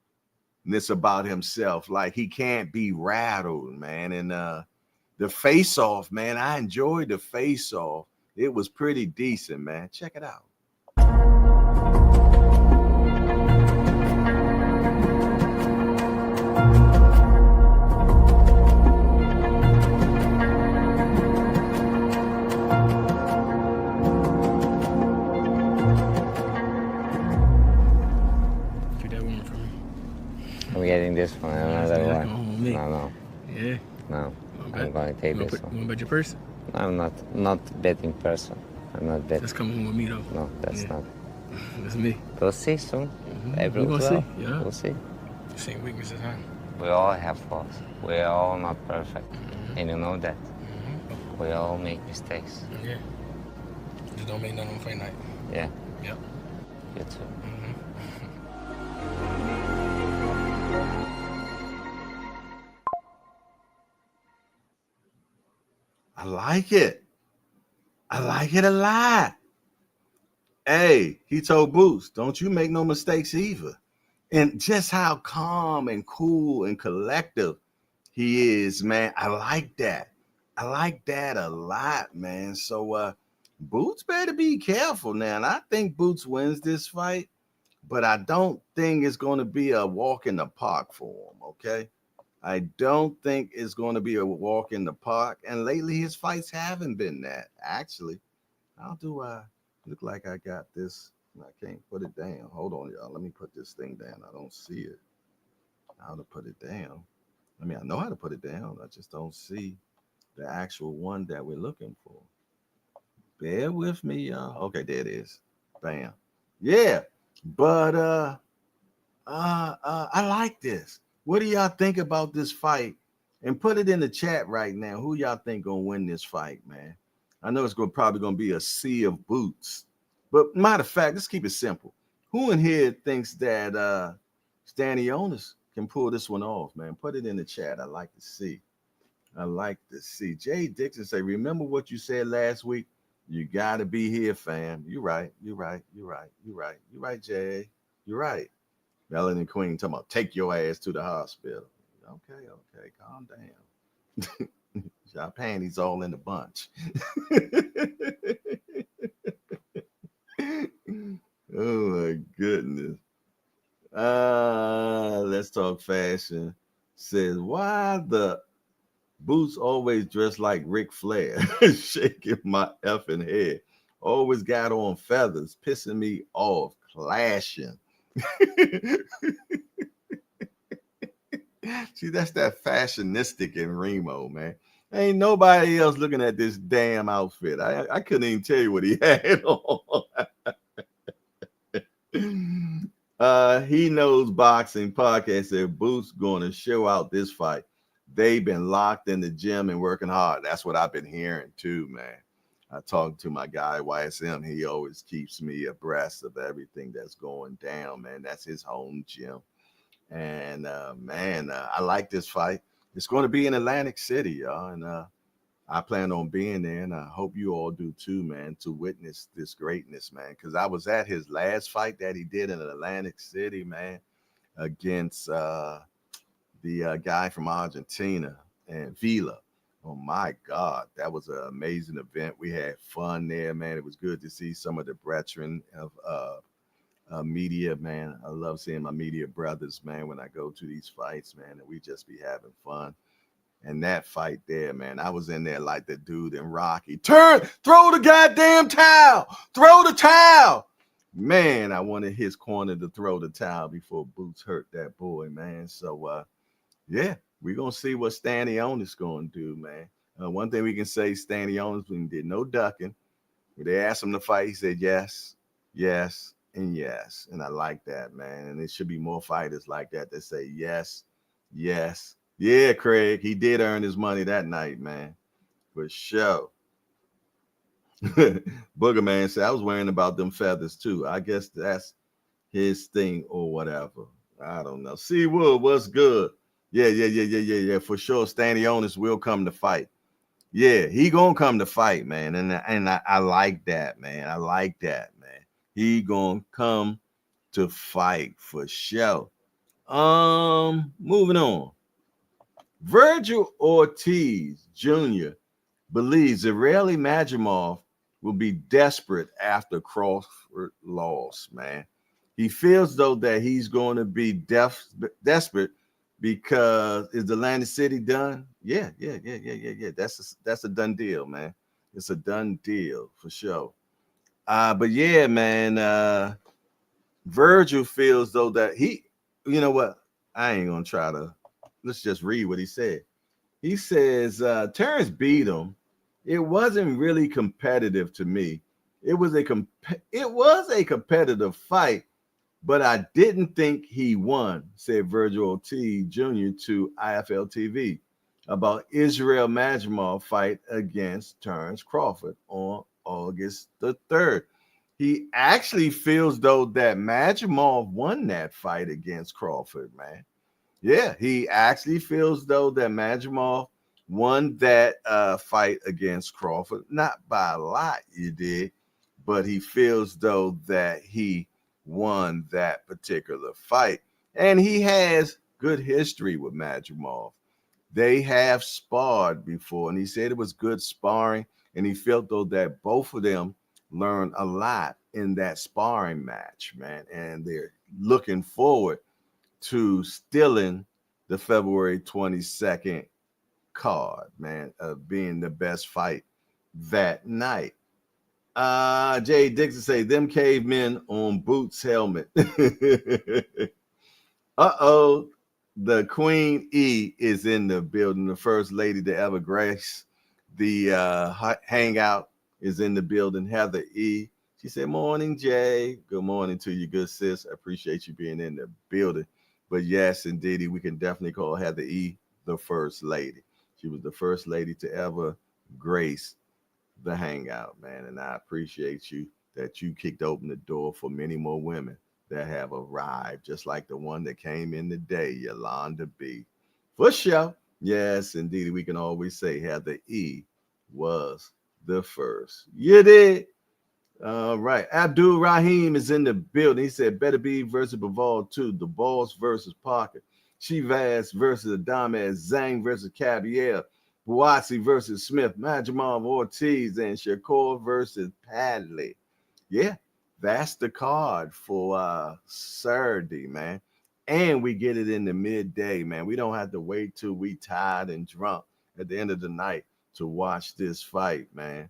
Speaker 1: about himself. Like he can't be rattled, man. And the face-off, man, I enjoyed the face-off. It was pretty decent, man. Check it out.
Speaker 10: I'm getting this one, another one. No.
Speaker 11: Yeah?
Speaker 10: No. I'm going to take this one.
Speaker 11: You want to bet your purse?
Speaker 10: I'm not betting person. I'm not betting.
Speaker 11: That's coming home with me, though.
Speaker 10: No, that's not.
Speaker 11: That's me.
Speaker 10: We'll see soon.
Speaker 11: We're going to see, yeah.
Speaker 10: We'll see.
Speaker 11: Same weaknesses, huh?
Speaker 10: We all have flaws. We're all not perfect. And you know that. We all make mistakes.
Speaker 11: Yeah. Just don't make none on fight night.
Speaker 10: Yeah.
Speaker 11: Yep.
Speaker 10: You too.
Speaker 1: I like it. I like it a lot. Hey, he told Boots, don't you make no mistakes either. And just how calm and cool and collective he is, man. I like that. I like that a lot, man. So Boots better be careful now. And I think Boots wins this fight, but I don't think it's going to be a walk in the park for him, okay? I don't think it's going to be a walk in the park. And lately his fights haven't been that, actually. How do I look like I got this? I can't put it down. Hold on, y'all. Let me put this thing down. I don't see it. How to put it down. I mean, I know how to put it down. I just don't see the actual one that we're looking for. Bear with me, y'all. Okay, there it is. Bam. Yeah. But I like this. What do y'all think about this fight? And put it in the chat right now. Who y'all think gonna win this fight, man? I know it's probably gonna be a sea of boots. But matter of fact, let's keep it simple. Who in here thinks that Stanionis can pull this one off, man? Put it in the chat. I like to see. I like to see. Jay Dixon say, remember what you said last week? You gotta be here, fam. You're right. You're right. You're right. You're right. You're right, Jay. You're right. Melanie Queen talking about take your ass to the hospital. Okay, calm down. Y'all panties all in the bunch. Oh my goodness. Let's talk fashion. Says, why the Boots always dressed like Ric Flair? Shaking my effing head. Always got on feathers, pissing me off, clashing. See, that's that fashionistic in Remo, man. Ain't nobody else looking at this damn outfit. I couldn't even tell you what he had on. He Knows Boxing podcast said Boots going to show out this fight. They've been locked in the gym and working hard. That's what I've been hearing too, man. I talked to my guy YSM. He always keeps me abreast of everything that's going down, man. That's his home gym. And man, I like this fight. It's going to be in Atlantic City, y'all, and I plan on being there, and I hope you all do too, man, to witness this greatness, man. Because I was at his last fight that he did in Atlantic City, man, against the guy from Argentina and Vila. Oh my God, that was an amazing event. We had fun there, man. It was good to see some of the brethren of media, man. I love seeing my media brothers, man, when I go to these fights, man, and we just be having fun. And that fight there, man, I was in there like the dude in Rocky. Throw the goddamn towel, throw the towel. Man, I wanted his corner to throw the towel before Boots hurt that boy, man. So, yeah, we're going to see what Stanionis going to do, man. One thing we can say, Stanionis did no ducking. When they asked him to fight, he said yes, yes, and yes. And I like that, man. And there should be more fighters like that say yes, yes. Yeah, Craig, he did earn his money that night, man. For sure. Booger Man said, I was worrying about them feathers too. I guess that's his thing or whatever. I don't know. See, Wood, what's good? Yeah. For sure, Stanionis will come to fight. Yeah, he gonna come to fight, man. And I like that, man. I like that, man. He gonna come to fight for sure. Moving on. Virgil Ortiz Jr. believes Israeli Majimov will be desperate after Crawford loss, man. He feels though that he's going to be desperate because is the Atlantic City done? Yeah. That's a done deal, man. It's a done deal for sure. But yeah, man. Virgil feels though that you know what? I ain't gonna try to. Let's just read what he said. He says Terrence beat him. It wasn't really competitive to me. It was a competitive fight, but I didn't think he won, said Virgil Ortiz Jr. to IFL TV about Israel Majimov fight against Terrence Crawford on August the 3rd. He actually feels though that Majimov won that fight against Crawford, man. Yeah, he actually feels though that Majimov won that fight against Crawford, not by a lot, you did, but he feels though that he won that particular fight. And he has good history with Majimov. They have sparred before, and he said it was good sparring, and he felt though that both of them learned a lot in that sparring match, man, and they're looking forward to stealing the February 22nd card, man, of being the best fight that night. Jay Dixon say them cavemen on Boots' helmet. Uh-oh. The Queen E is in the building. The first lady to ever grace the hangout is in the building. Heather E. She said, morning, Jay. Good morning to you, good sis. I appreciate you being in the building. But yes, indeed, we can definitely call Heather E. the first lady. She was the first lady to ever grace the hangout, man. And I appreciate you that you kicked open the door for many more women that have arrived, just like the one that came in today, Yolanda B. For sure. Yes, indeed, we can always say Heather E. was the first. You did. All right. Abdul Rahim is in the building. He said Beterbiev versus Bivol 2, the Balls versus Parker, Chivas versus Adame, Zhang versus Cabiel, Buatsi versus Smith, Majimov Ortiz, and Shakur versus Padley. Yeah, that's the card for Saturday, man. And we get it in the midday, man. We don't have to wait till we tired and drunk at the end of the night to watch this fight, man.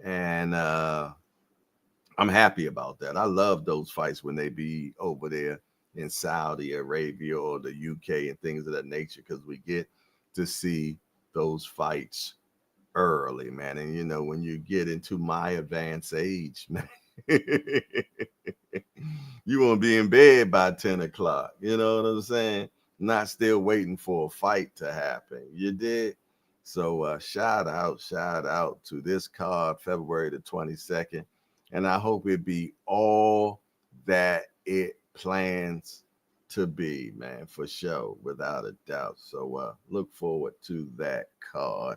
Speaker 1: And I'm happy about that. I love those fights when they be over there in Saudi Arabia or the UK and things of that nature, because we get to see those fights early, man. And you know, when you get into my advanced age, man, you want to be in bed by 10 o'clock. You know what I'm saying? Not still waiting for a fight to happen. You did? So shout out to this card, February the 22nd. And I hope it be all that it plans to be, man, for sure, without a doubt. So look forward to that card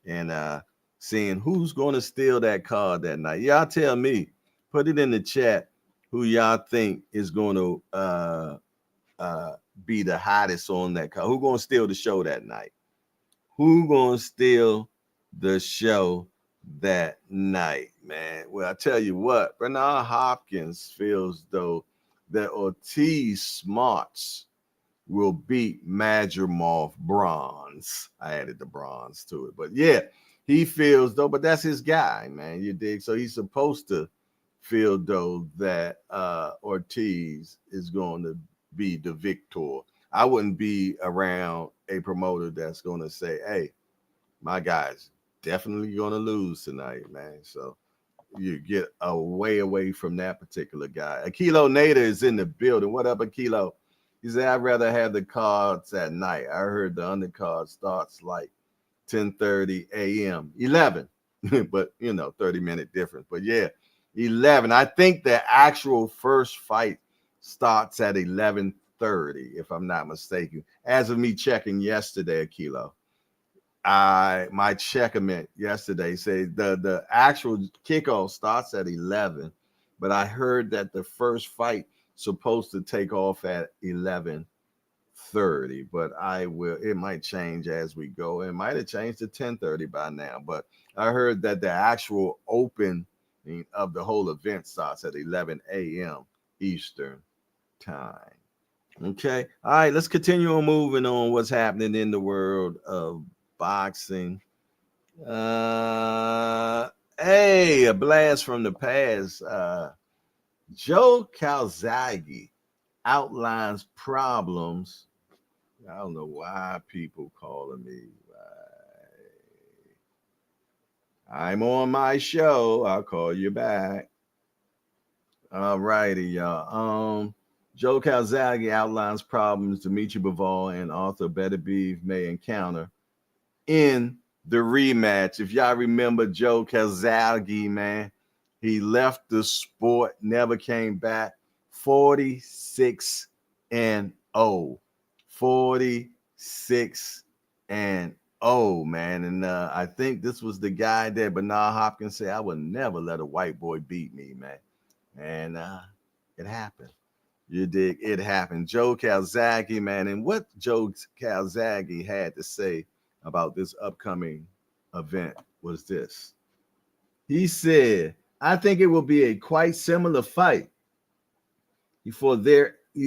Speaker 1: and seeing who's going to steal that card that night. Y'all tell me, put it in the chat who y'all think is going to be the hottest on that card. Who going to steal the show that night? Who going to steal the show that night, man? Well, I tell you what, Bernard Hopkins feels though that Ortiz Smarts will beat Madrimov Bronze. I added the bronze to it, but yeah, he feels though, but that's his guy, man. You dig? So he's supposed to feel though that Ortiz is going to be the victor. I wouldn't be around a promoter that's going to say, "Hey, my guy's definitely going to lose tonight, man." So you get away from that particular guy. Akilo Nader is in the building. What up, Akilo? He said, I'd rather have the cards at night. I heard the undercard starts like 10:30 a.m. 11, but 30-minute difference. But yeah, 11. I think the actual first fight starts at 11:30, if I'm not mistaken. As of me checking yesterday, Akilo. My checkmate yesterday said the actual kickoff starts at 11, but I heard that the first fight supposed to take off at 11:30, but it might change as we go. It might have changed to 10:30 by now, but I heard that the actual open of the whole event starts at 11 a.m. Eastern time. Okay. All right, let's continue on moving on what's happening in the world of boxing. Hey, a blast from the past. Joe Calzaghe outlines problems. I don't know why people calling me. I'm on my show. I'll call you back. All righty, y'all. Joe Calzaghe outlines problems Dimitri Bivol and Arthur Beterbiev may encounter in the rematch. If y'all remember Joe Calzaghe, man, he left the sport, never came back. 46 and 0. 46 and 0, man. And I think this was the guy that Bernard Hopkins said, I would never let a white boy beat me, man. And it happened. You dig? It happened. Joe Calzaghe, man. And what Joe Calzaghe had to say about this upcoming event was this. He said, I think it will be a quite similar fight. He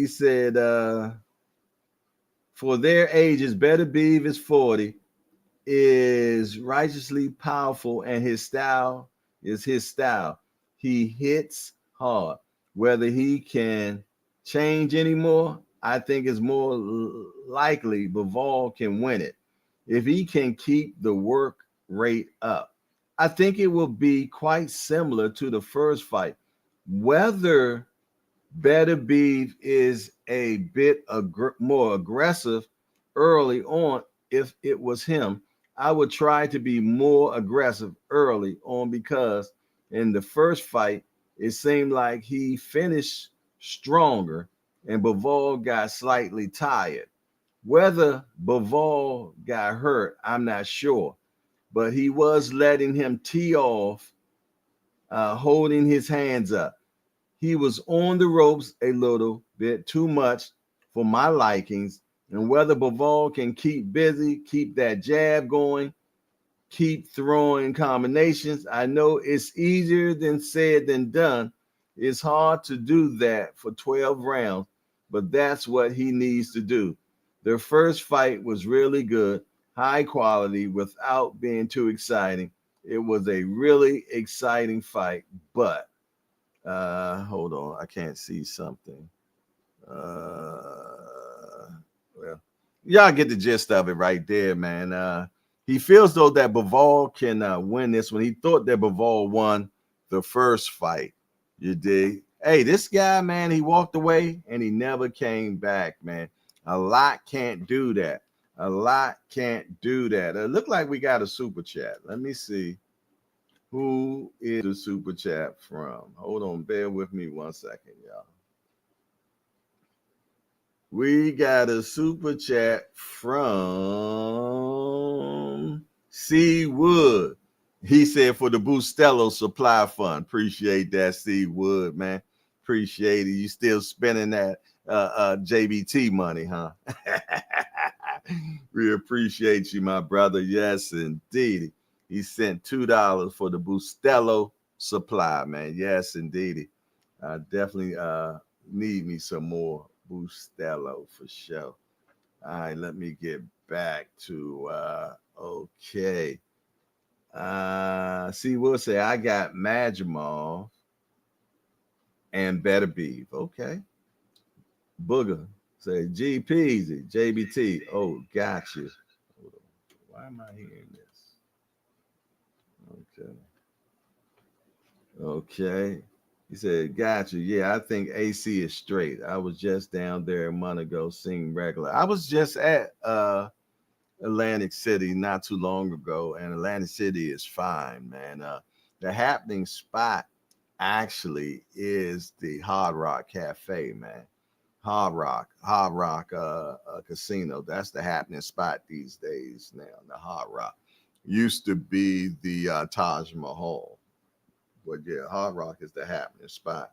Speaker 1: said, for their ages, Beterbiev is 40, is righteously powerful, and his style is his style. He hits hard. Whether he can change anymore, I think it's more likely Bivol can win it if he can keep the work rate up. I think it will be quite similar to the first fight. Whether Beterbiev is a bit more aggressive early on, if it was him, I would try to be more aggressive early on because in the first fight, it seemed like he finished stronger and Bivol got slightly tired. Whether Bivol got hurt, I'm not sure, but he was letting him tee off, holding his hands up. He was on the ropes a little bit too much for my likings. And whether Bivol can keep busy, keep that jab going, keep throwing combinations, I know it's easier than said than done. It's hard to do that for 12 rounds, but that's what he needs to do. Their first fight was really good, high quality, without being too exciting. It was a really exciting fight, but hold on, I can't see something. Well, y'all get the gist of it right there, man. He feels though that Bivol can win this one. He thought that Bivol won the first fight. You dig? Hey, this guy, man, he walked away and he never came back, man. A lot can't do that. A lot can't do that. It looked like we got a super chat. Let me see. Who is the super chat from? Hold on, bear with me 1 second, y'all. We got a super chat from C. Wood. He said for the Bustelo Supply Fund. Appreciate that, C. Wood, man. Appreciate it. You still spending that JBT money, huh? We appreciate you, my brother. Yes, indeed. He sent $2 for the Bustelo Supply, man. Yes, indeed. I definitely need me some more Bustelo for sure. All right, let me get back to okay. See, we'll say I got Majimov and Beterbiev. Okay. Booger say G Peasy, JBT. Oh, got you. Hold on. Why am I hearing this? Okay. Okay. He said, got you. Yeah, I think AC is straight. I was just down there a month ago seeing regular. I was just at Atlantic City not too long ago, and Atlantic City is fine, man. The happening spot actually is the Hard Rock Cafe, man. Hard Rock Casino. That's the happening spot these days now. The Hard Rock used to be the Taj Mahal, but yeah, Hard Rock is the happening spot.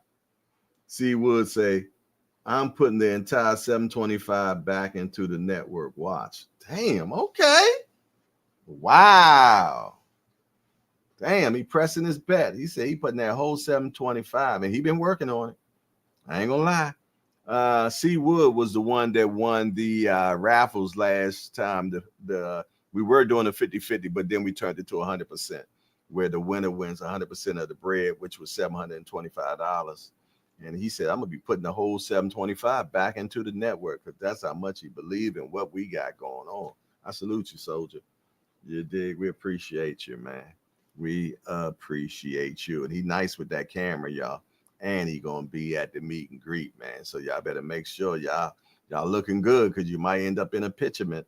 Speaker 1: C. Wood say, I'm putting the entire 725 back into the network watch. Damn, okay. Wow. Damn, he pressing his bet. He said he putting that whole 725, and he been working on it. I ain't gonna lie. C. Wood was the one that won the raffles last time. We were doing a 50-50, but then we turned it to 100%, where the winner wins 100% of the bread, which was $725. And he said, I'm gonna be putting the whole 725 back into the network because that's how much he believed in what we got going on. I salute you, soldier. You dig? We appreciate you, man. We appreciate you. And he nice with that camera, y'all. And he gonna be at the meet and greet, man. So y'all better make sure y'all looking good because you might end up in a pitchment.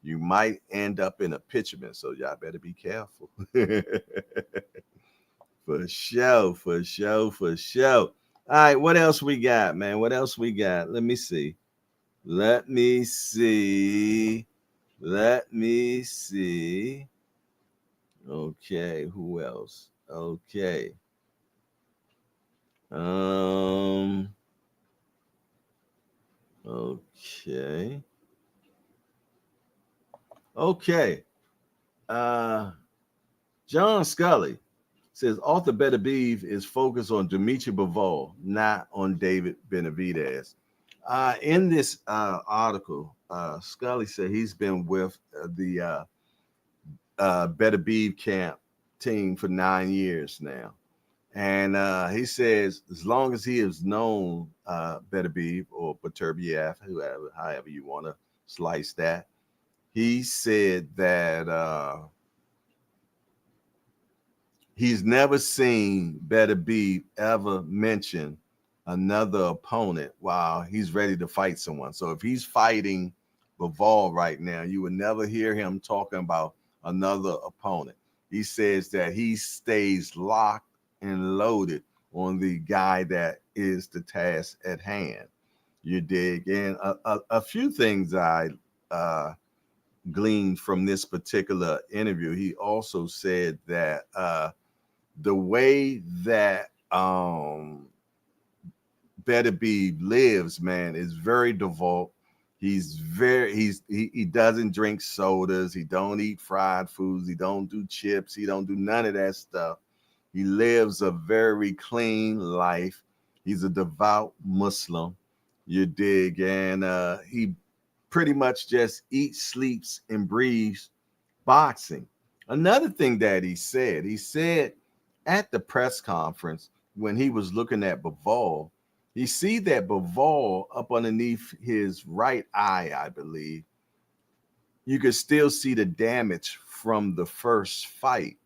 Speaker 1: You might end up in a pitchment. So y'all better be careful. For sure, for sure, for sure. All right, what else we got, man? What else we got? Let me see. Let me see. Let me see. Okay, who else? Okay. Okay. Okay. John Scully says Arthur Beterbiev is focused on Dimitri Bivol, not on David Benavidez. In this article, Scully said he's been with the Beterbiev camp team for 9 years now. And he says as long as he has known Beterbiev or Beterbiev, however you want to slice that, he said that he's never seen Beterbiev ever mention another opponent while he's ready to fight someone. So if he's fighting Bivol right now, you would never hear him talking about another opponent. He says that he stays locked and loaded on the guy that is the task at hand. You dig? And a few things I gleaned from this particular interview. He also said that the way that Beterbiev lives, man, is very devout. He doesn't drink sodas. He don't eat fried foods. He don't do chips. He don't do none of that stuff. He lives a very clean life. He's a devout Muslim. You dig? And he pretty much just eats, sleeps, and breathes boxing. Another thing that he said at the press conference when he was looking at Bivol, you see that Bivol up underneath his right eye, I believe, you could still see the damage from the first fight.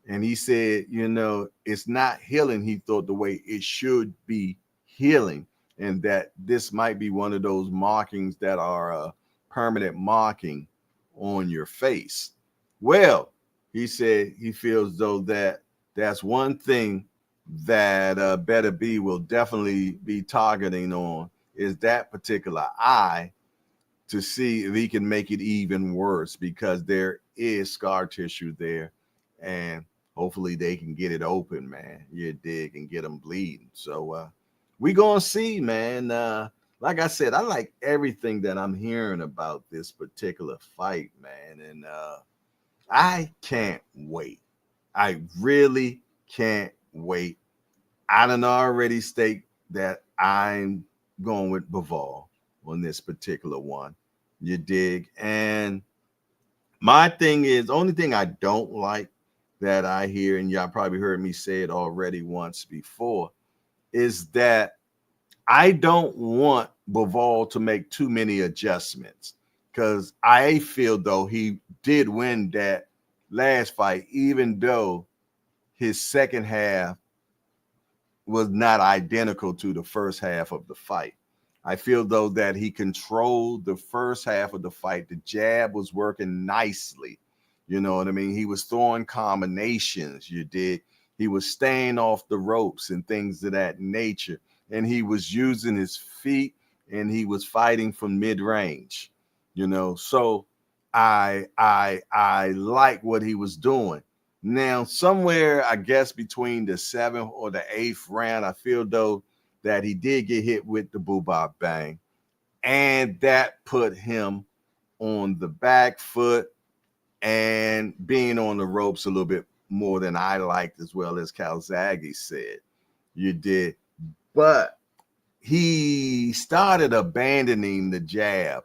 Speaker 1: And he said, it's not healing, he thought, the way it should be healing. And that this might be one of those markings that are a permanent marking on your face. Well, he said he feels though that's one thing that Beterbiev will definitely be targeting on is that particular eye to see if he can make it even worse, because there is scar tissue there, and hopefully they can get it open, man. You dig, and get them bleeding. So we gonna see, man. Like I said, I like everything that I'm hearing about this particular fight, man, and I can't wait. I really can't wait. I done already state that I'm going with Bivol on this particular one. You dig? And my thing is, only thing I don't like that I hear, and y'all probably heard me say it already once before, is that I don't want Bivol to make too many adjustments, because I feel though he did win that last fight, even though his second half was not identical to the first half of the fight. I feel though that he controlled the first half of the fight. The jab was working nicely. You know what I mean? He was throwing combinations, you did. He was staying off the ropes and things of that nature. And he was using his feet, and he was fighting from mid-range, you know. So I like what he was doing. Now, somewhere, I guess, between the 7th or the 8th round, I feel though that he did get hit with the boo-bop bang, and that put him on the back foot and being on the ropes a little bit more than I liked, as well as Calzaghe said. You did. But he started abandoning the jab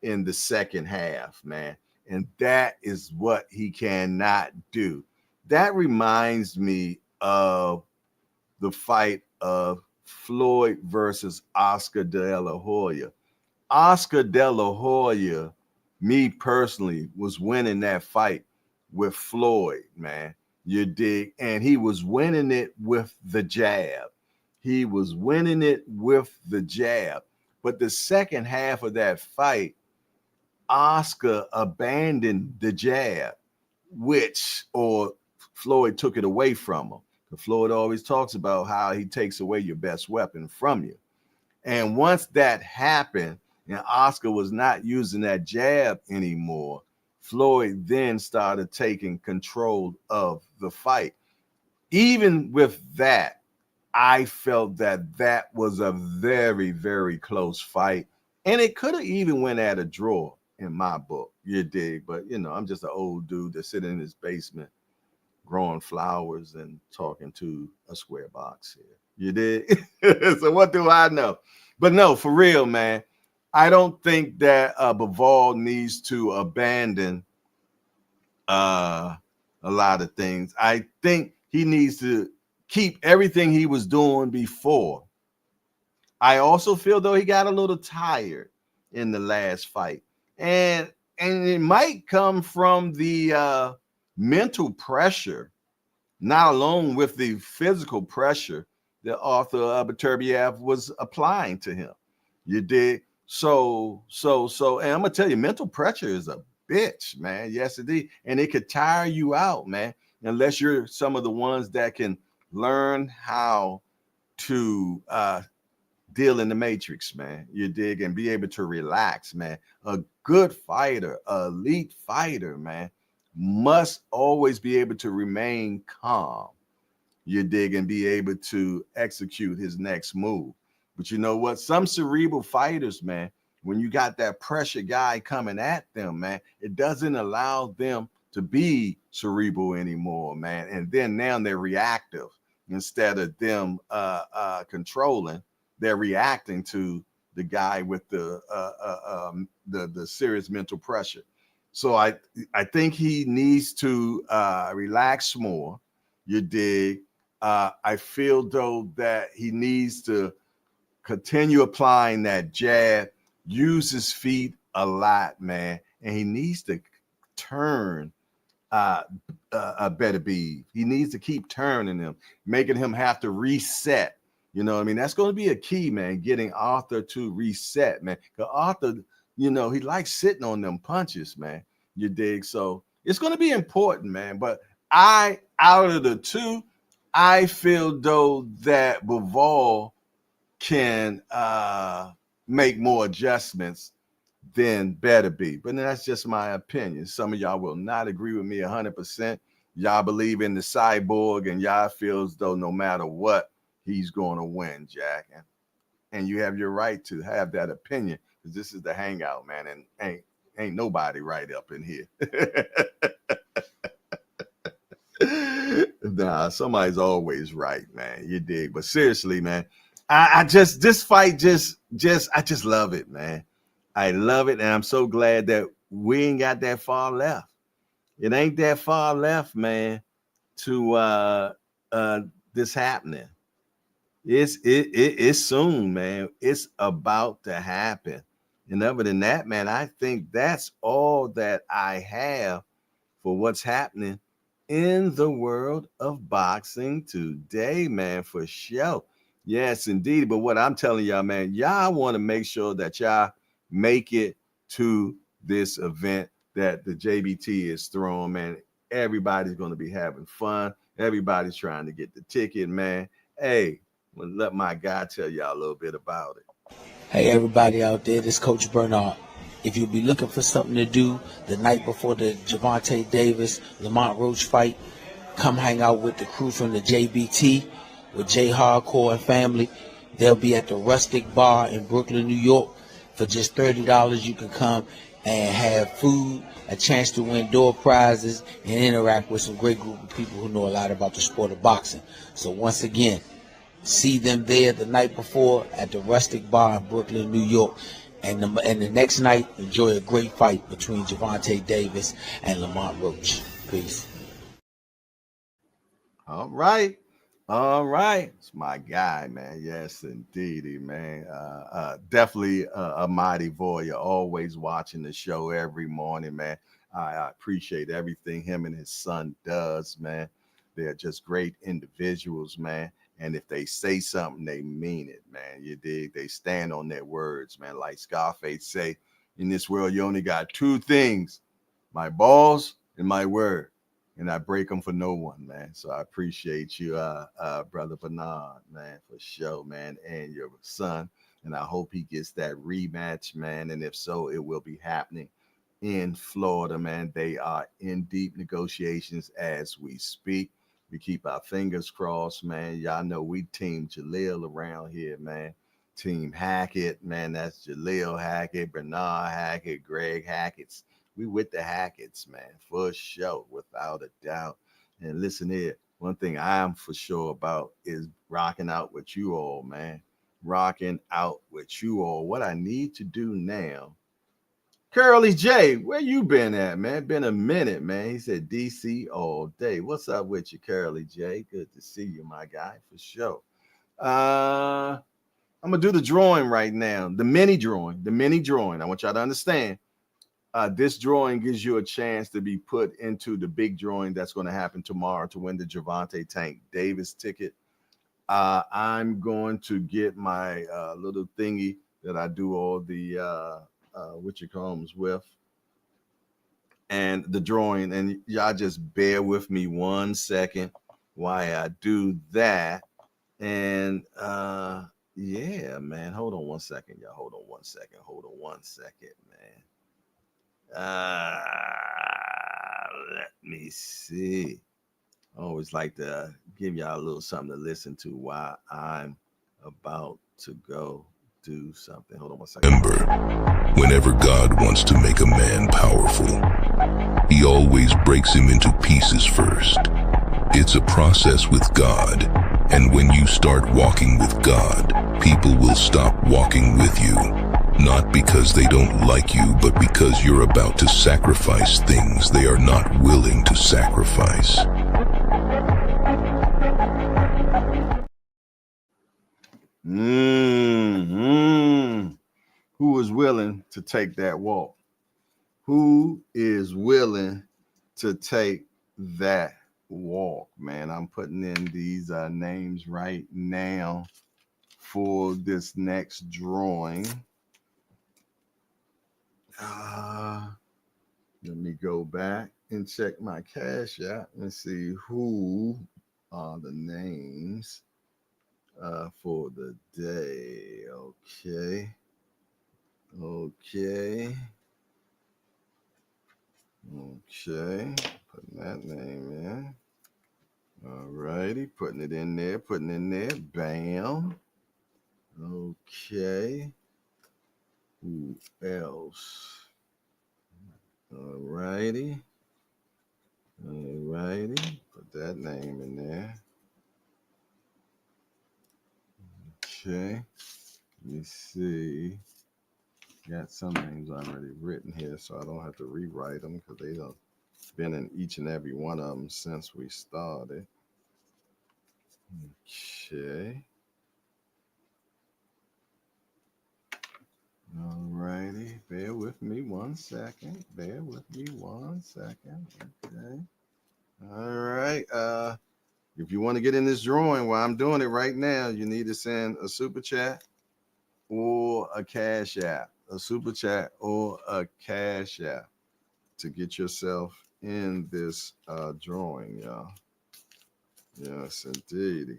Speaker 1: in the second half, man. And that is what he cannot do. That reminds me of the fight of Floyd versus Oscar De La Hoya. Oscar De La Hoya, me personally, was winning that fight with Floyd, man. You dig? And he was winning it with the jab. He was winning it with the jab. But the second half of that fight, Oscar abandoned the jab, or Floyd took it away from him. Floyd always talks about how he takes away your best weapon from you. And once that happened, and Oscar was not using that jab anymore, Floyd then started taking control of the fight. Even with that, I felt that that was a very, very close fight. And it could have even went at a draw in my book. You dig? But, you know, I'm just an old dude that sit in his basement growing flowers and talking to a square box here. You did? So what do I know? But no, for real, man, I don't think that Bivol needs to abandon a lot of things. I think he needs to keep everything he was doing before. I also feel though he got a little tired in the last fight. And it might come from the mental pressure, not alone with the physical pressure that Arthur Beterbiev was applying to him. You did. So, and I'm gonna tell you, mental pressure is a bitch, man. Yes, indeed. And it could tire you out, man, unless you're some of the ones that can learn how to deal in the matrix, man. You dig, and be able to relax, man. A good fighter, elite fighter, man, must always be able to remain calm. You dig, and be able to execute his next move. But you know what? Some cerebral fighters, man, when you got that pressure guy coming at them, man, it doesn't allow them to be cerebral anymore, man. And then now they're reactive instead of them controlling. They're reacting to the guy with the serious mental pressure. So I think he needs to relax more. You dig? I feel though that he needs to continue applying that jab, use his feet a lot, man, and he needs to turn Beterbiev. He needs to keep turning him, making him have to reset. You know what I mean? That's going to be a key, man, getting Arthur to reset, man. Because Arthur, you know, he likes sitting on them punches, man. You dig? So it's going to be important, man. But out of the two, I feel though that Bivol can make more adjustments than Beterbiev. But that's just my opinion. Some of y'all will not agree with me 100%. Y'all believe in the cyborg, and y'all feel as though no matter what, he's going to win, Jack. And you have your right to have that opinion, because this is the hangout, man, and ain't nobody right up in here. Nah, somebody's always right, man. You dig? But seriously, man, I just this fight I just love it, man. I love it, and I'm so glad that we ain't got that far left. It ain't that far left, man, to this happening. It's soon, man. It's about to happen. And other than that, man, I think that's all that I have for what's happening in the world of boxing today, man, for sure. Yes, indeed. But what I'm telling y'all, man, y'all want to make sure that y'all make it to this event that the JBT is throwing, man. Everybody's going to be having fun. Everybody's trying to get the ticket, man. Hey, let my guy tell y'all a little bit about it.
Speaker 12: Hey, everybody out there, this is Coach Bernard. If you'll be looking for something to do the night before the Gervonta Davis Lamont Roach fight, come hang out with the crew from the JBT with J Hardcore and family. They'll be at the Rustic Bar in Brooklyn, New York. For just $30, you can come and have food, a chance to win door prizes, and interact with some great group of people who know a lot about the sport of boxing. So once again, see them there the night before at the Rustic Bar in Brooklyn, New York. And the next night, enjoy a great fight between Gervonta Davis and Lamont Roach. Peace.
Speaker 1: All right. All right. It's my guy, man. Yes, indeedy, man. Definitely a mighty voyeur, always watching the show every morning, man. I appreciate everything him and his son does, man. They're just great individuals, man. And if they say something, they mean it, man. You dig? They stand on their words, man. Like Scarface say, in this world, you only got two things, my balls and my word. And I break them for no one, man. So I appreciate you, Brother Bernard, man, for sure, man, and your son. And I hope he gets that rematch, man. And if so, it will be happening in Florida, man. They are in deep negotiations as we speak. We keep our fingers crossed, man. Y'all know we team Jaleel around here, man. Team Hackett, man. That's Jaleel Hackett, Bernard Hackett, Greg Hackett's. We with the Hacketts, man, for sure, without a doubt. And listen here, one thing I'm for sure about is rocking out with you all, man. Rocking out with you all. What I need to do now. Curly J, where you been at, man? Been a minute, man. He said DC all day. What's up with you, Curly J? Good to see you, my guy, for sure. I'm gonna do the drawing right now. The mini drawing. I want y'all to understand. This drawing gives you a chance to be put into the big drawing that's going to happen tomorrow to win the Gervonta Tank Davis ticket. I'm going to get my little thingy that I do all the what you comes with, and the drawing. And y'all just bear with me 1 second while I do that. And yeah, man, hold on 1 second, y'all. Hold on 1 second, man. Let me see. I always like to give y'all a little something to listen to while I'm about to go do something. Hold on 1 second.
Speaker 13: Remember, whenever God wants to make a man powerful, he always breaks him into pieces first. It's a process with God, and when you start walking with God, people will stop walking with you. Not because they don't like you, but because you're about to sacrifice things they are not willing to sacrifice.
Speaker 1: Who is willing to take that walk? Who is willing to take that walk, man? I'm putting in these names right now for this next drawing. Let me go back and check my cash app and see who are the names for the day. Okay. Okay. Okay. Putting that name in. All righty. Putting it in there. Putting it in there. Bam. Okay. Who else? All righty. All righty. Put that name in there. Okay. Let me see. Got some names already written here, so I don't have to rewrite them because they have been in each and every one of them since we started. Okay. All righty. Bear with me 1 second. Bear with me 1 second. Okay. All right. If you want to get in this drawing while I'm doing it right now, you need to send a super chat or a cash app. A super chat or a cash app to get yourself in this drawing, y'all. Yes, indeedy.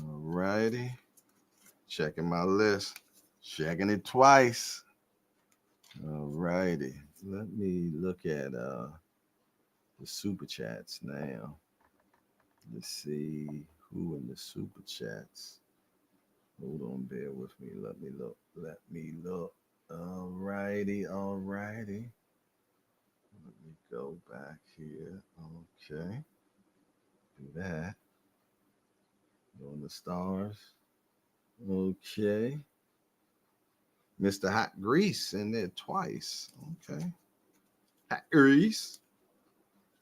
Speaker 1: All righty. Checking my list. Checking it twice. All righty. Let me look at the super chats now. Let's see who in the super chats. Hold on, bear with me. Let me look. Let me look. All righty. All righty. Let me go back here. Okay. Do that. Go on the stars. Okay. Mr. Hot Grease in there twice. Okay. Hot Grease.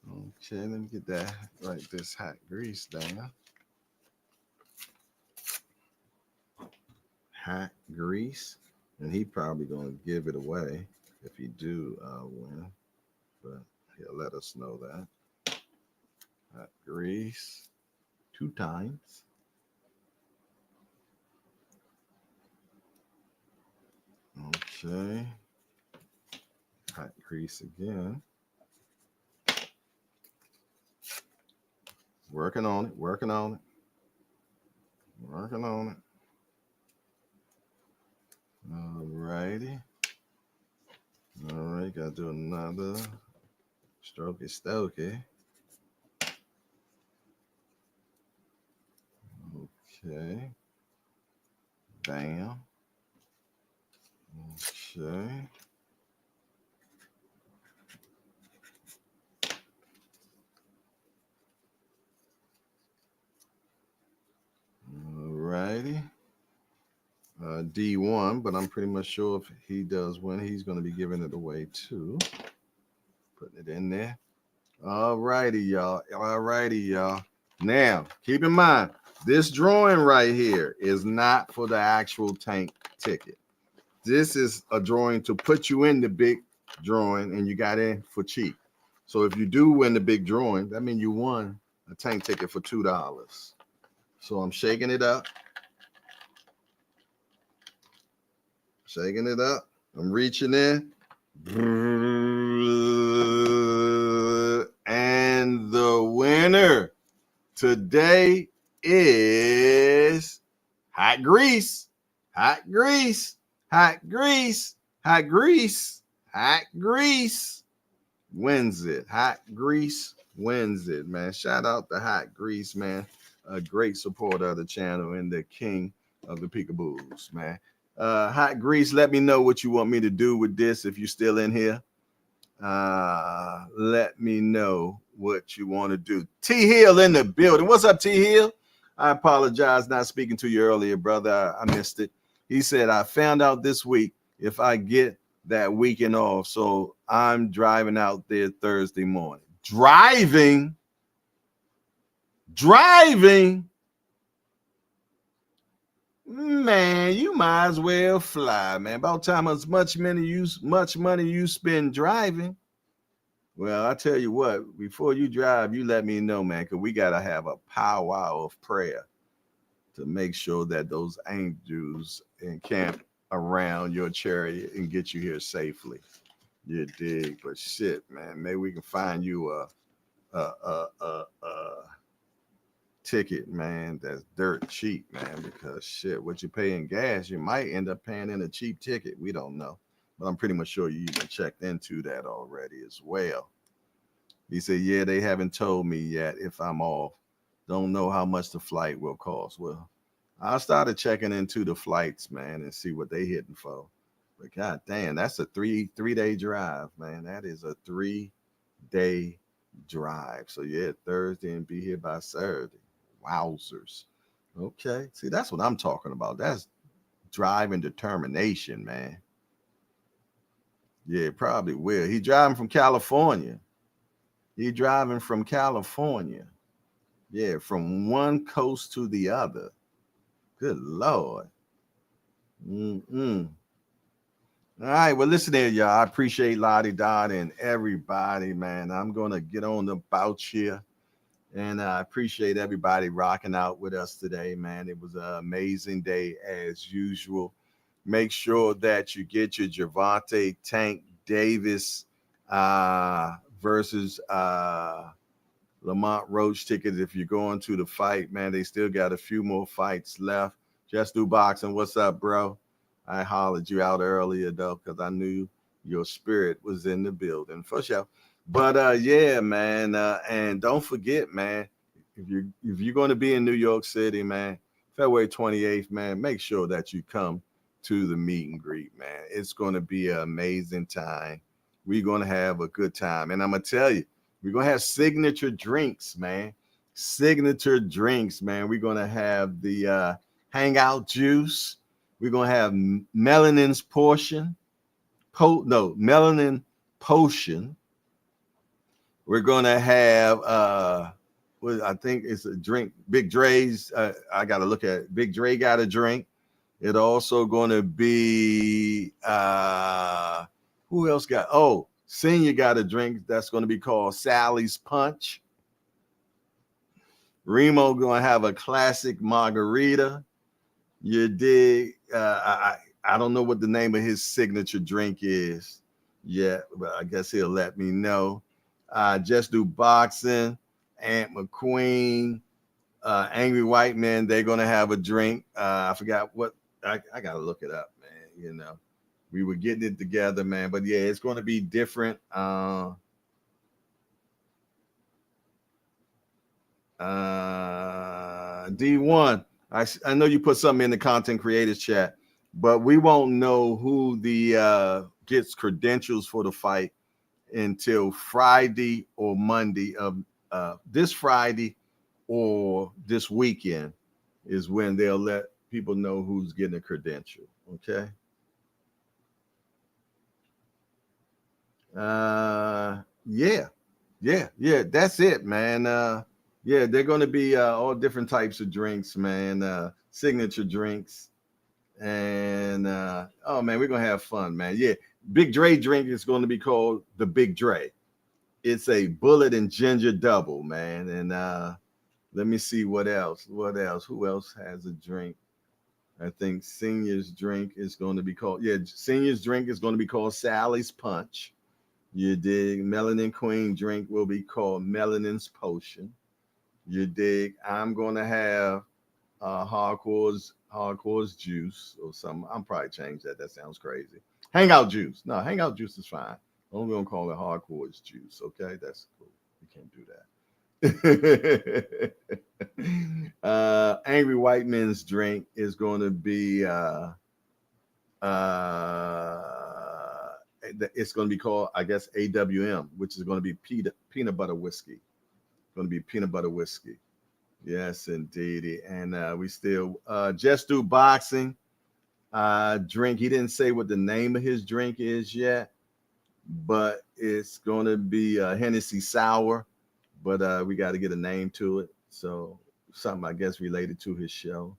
Speaker 1: Okay, let me get that. Write this Hot Grease down. Hot Grease. And he probably going to give it away if he do win. But he'll let us know that. Hot Grease. 2 times. Okay. Hot Grease again. Working on it. Working on it. Working on it. All righty. All right. Got to do another strokey stokey. Okay. Bam. Okay. All righty. D1, but I'm pretty much sure if he does win, he's going to be giving it away too. Putting it in there. All righty, y'all. All righty, y'all. Now, keep in mind, this drawing right here is not for the actual tank ticket. This is a drawing to put you in the big drawing, and you got in for cheap. So if you do win the big drawing, that means you won a tank ticket for $2. So I'm shaking it up. Shaking it up. I'm reaching in. And the winner today is Hot Grease. Hot Grease. Hot Grease. Hot Grease. Hot Grease wins it. Hot Grease wins it, man. Shout out to Hot Grease, man. A great supporter of the channel and the king of the peekaboos, man. Hot Grease, let me know what you want me to do with this if you're still in here. Let me know what you want to do. T Hill in the building. What's up, T Hill? I apologize not speaking to you earlier, brother. I missed it. He said, I found out this week if I get that weekend off, so I'm driving out there Thursday morning. Driving. Man, you might as well fly, man. About time as much money you spend driving. Well, I tell you what, before you drive, you let me know, man, because we got to have a powwow of prayer to make sure that those angels encamp around your chariot and get you here safely. You dig? But shit, man, maybe we can find you ticket, man, that's dirt cheap, man, because shit, what you pay in gas, you might end up paying in a cheap ticket. We don't know. But I'm pretty much sure you even checked into that already as well. He said, yeah, they haven't told me yet if I'm off. Don't know how much the flight will cost. Well, I started checking into the flights, man, and see what they hitting for. But god damn, that's a three-day drive, man. That is a 3-day drive. So yeah, Thursday and be here by Saturday. Wowzers. Okay. See, that's what I'm talking about. That's driving determination, man. Yeah, probably will. He driving from California. He driving from California. Yeah, from one coast to the other. Good Lord. Mm-mm. All right, well, listen there, y'all. I appreciate Lottie Dot and everybody, man. I'm going to get on the bout here. And I appreciate everybody rocking out with us today, man. It was an amazing day as usual. Make sure that you get your Gervonta Tank Davis versus Lamont Roach tickets if you're going to the fight, man. They still got a few more fights left. Just Do Boxing, what's up, bro? I hollered you out earlier, though, because I knew your spirit was in the building, for sure. But yeah, man, and don't forget, man, if you're going to be in New York City, man, February 28th, man, make sure that you come to the meet and greet, man. It's going to be an amazing time. We're going to have a good time, and I'm gonna tell you, we're going to have signature drinks, man. Signature drinks, man. We're going to have the Hangout Juice. We're going to have Melanin's Portion. Melanin Potion. We're going to have, I think it's a drink. Big Dre's, I got to look at it. Big Dre got a drink. It also going to be, who else got? Oh, Senior got a drink that's going to be called Sally's Punch. Remo going to have a classic margarita. You dig? I don't know what the name of his signature drink is yet, but I guess he'll let me know. Just Do Boxing, Aunt McQueen, Angry White Men, they're going to have a drink. I forgot what, I got to look it up, man, you know. We were getting it together, man. But yeah, it's going to be different. D1, I know you put something in the content creators chat, but we won't know who the gets credentials for the fight until Friday or Monday of this Friday or this weekend is when they'll let people know who's getting a credential. Okay. Yeah, that's it, man. Yeah, they're going to be all different types of drinks, man. Signature drinks, and oh man, we're gonna have fun, man. Yeah, Big Dre drink is going to be called the Big Dre. It's a bullet and ginger double, man. And let me see what else. Who else has a drink? I think Senior's drink is going to be called, Senior's drink is going to be called Sally's Punch. You dig? Melanin Queen drink will be called Melanin's Potion. You dig? I'm going to have Hardcore's Juice or something. I'm probably change that. That sounds crazy. Hangout Juice. No, Hangout Juice is fine. I'm going to call it Hardcore's Juice. Okay, that's cool. You can't do that. Angry White Men's drink is going to be it's going to be called, I guess, AWM, which is going to be peanut butter whiskey. Going to be peanut butter whiskey. Yes, indeed. And we still Just Do Boxing drink. He didn't say what the name of his drink is yet, but it's going to be Hennessy Sour. But we got to get a name to it. So something, I guess, related to his show.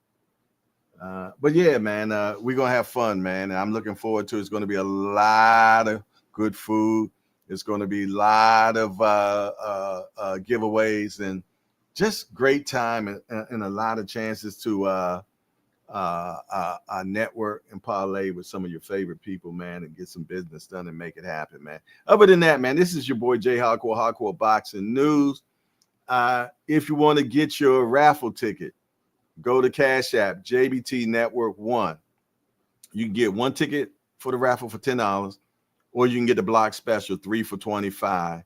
Speaker 1: But yeah, man, we're going to have fun, man. And I'm looking forward to it. It's going to be a lot of good food. It's going to be a lot of giveaways and just great time and a lot of chances to network and parlay with some of your favorite people, man, and get some business done and make it happen, man. Other than that, man, this is your boy Jay Hardcore Boxing News. If you want to get your raffle ticket, go to Cash App, JBT Network 1. You can get one ticket for the raffle for $10, or you can get the block special, 3 for $25.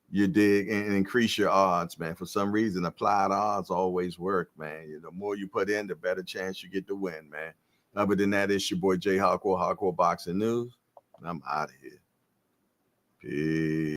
Speaker 1: You dig, and increase your odds, man. For some reason, applied odds always work, man. The more you put in, the better chance you get to win, man. Other than that, it's your boy Jay Hardcore Boxing News. And I'm out of here. Peace.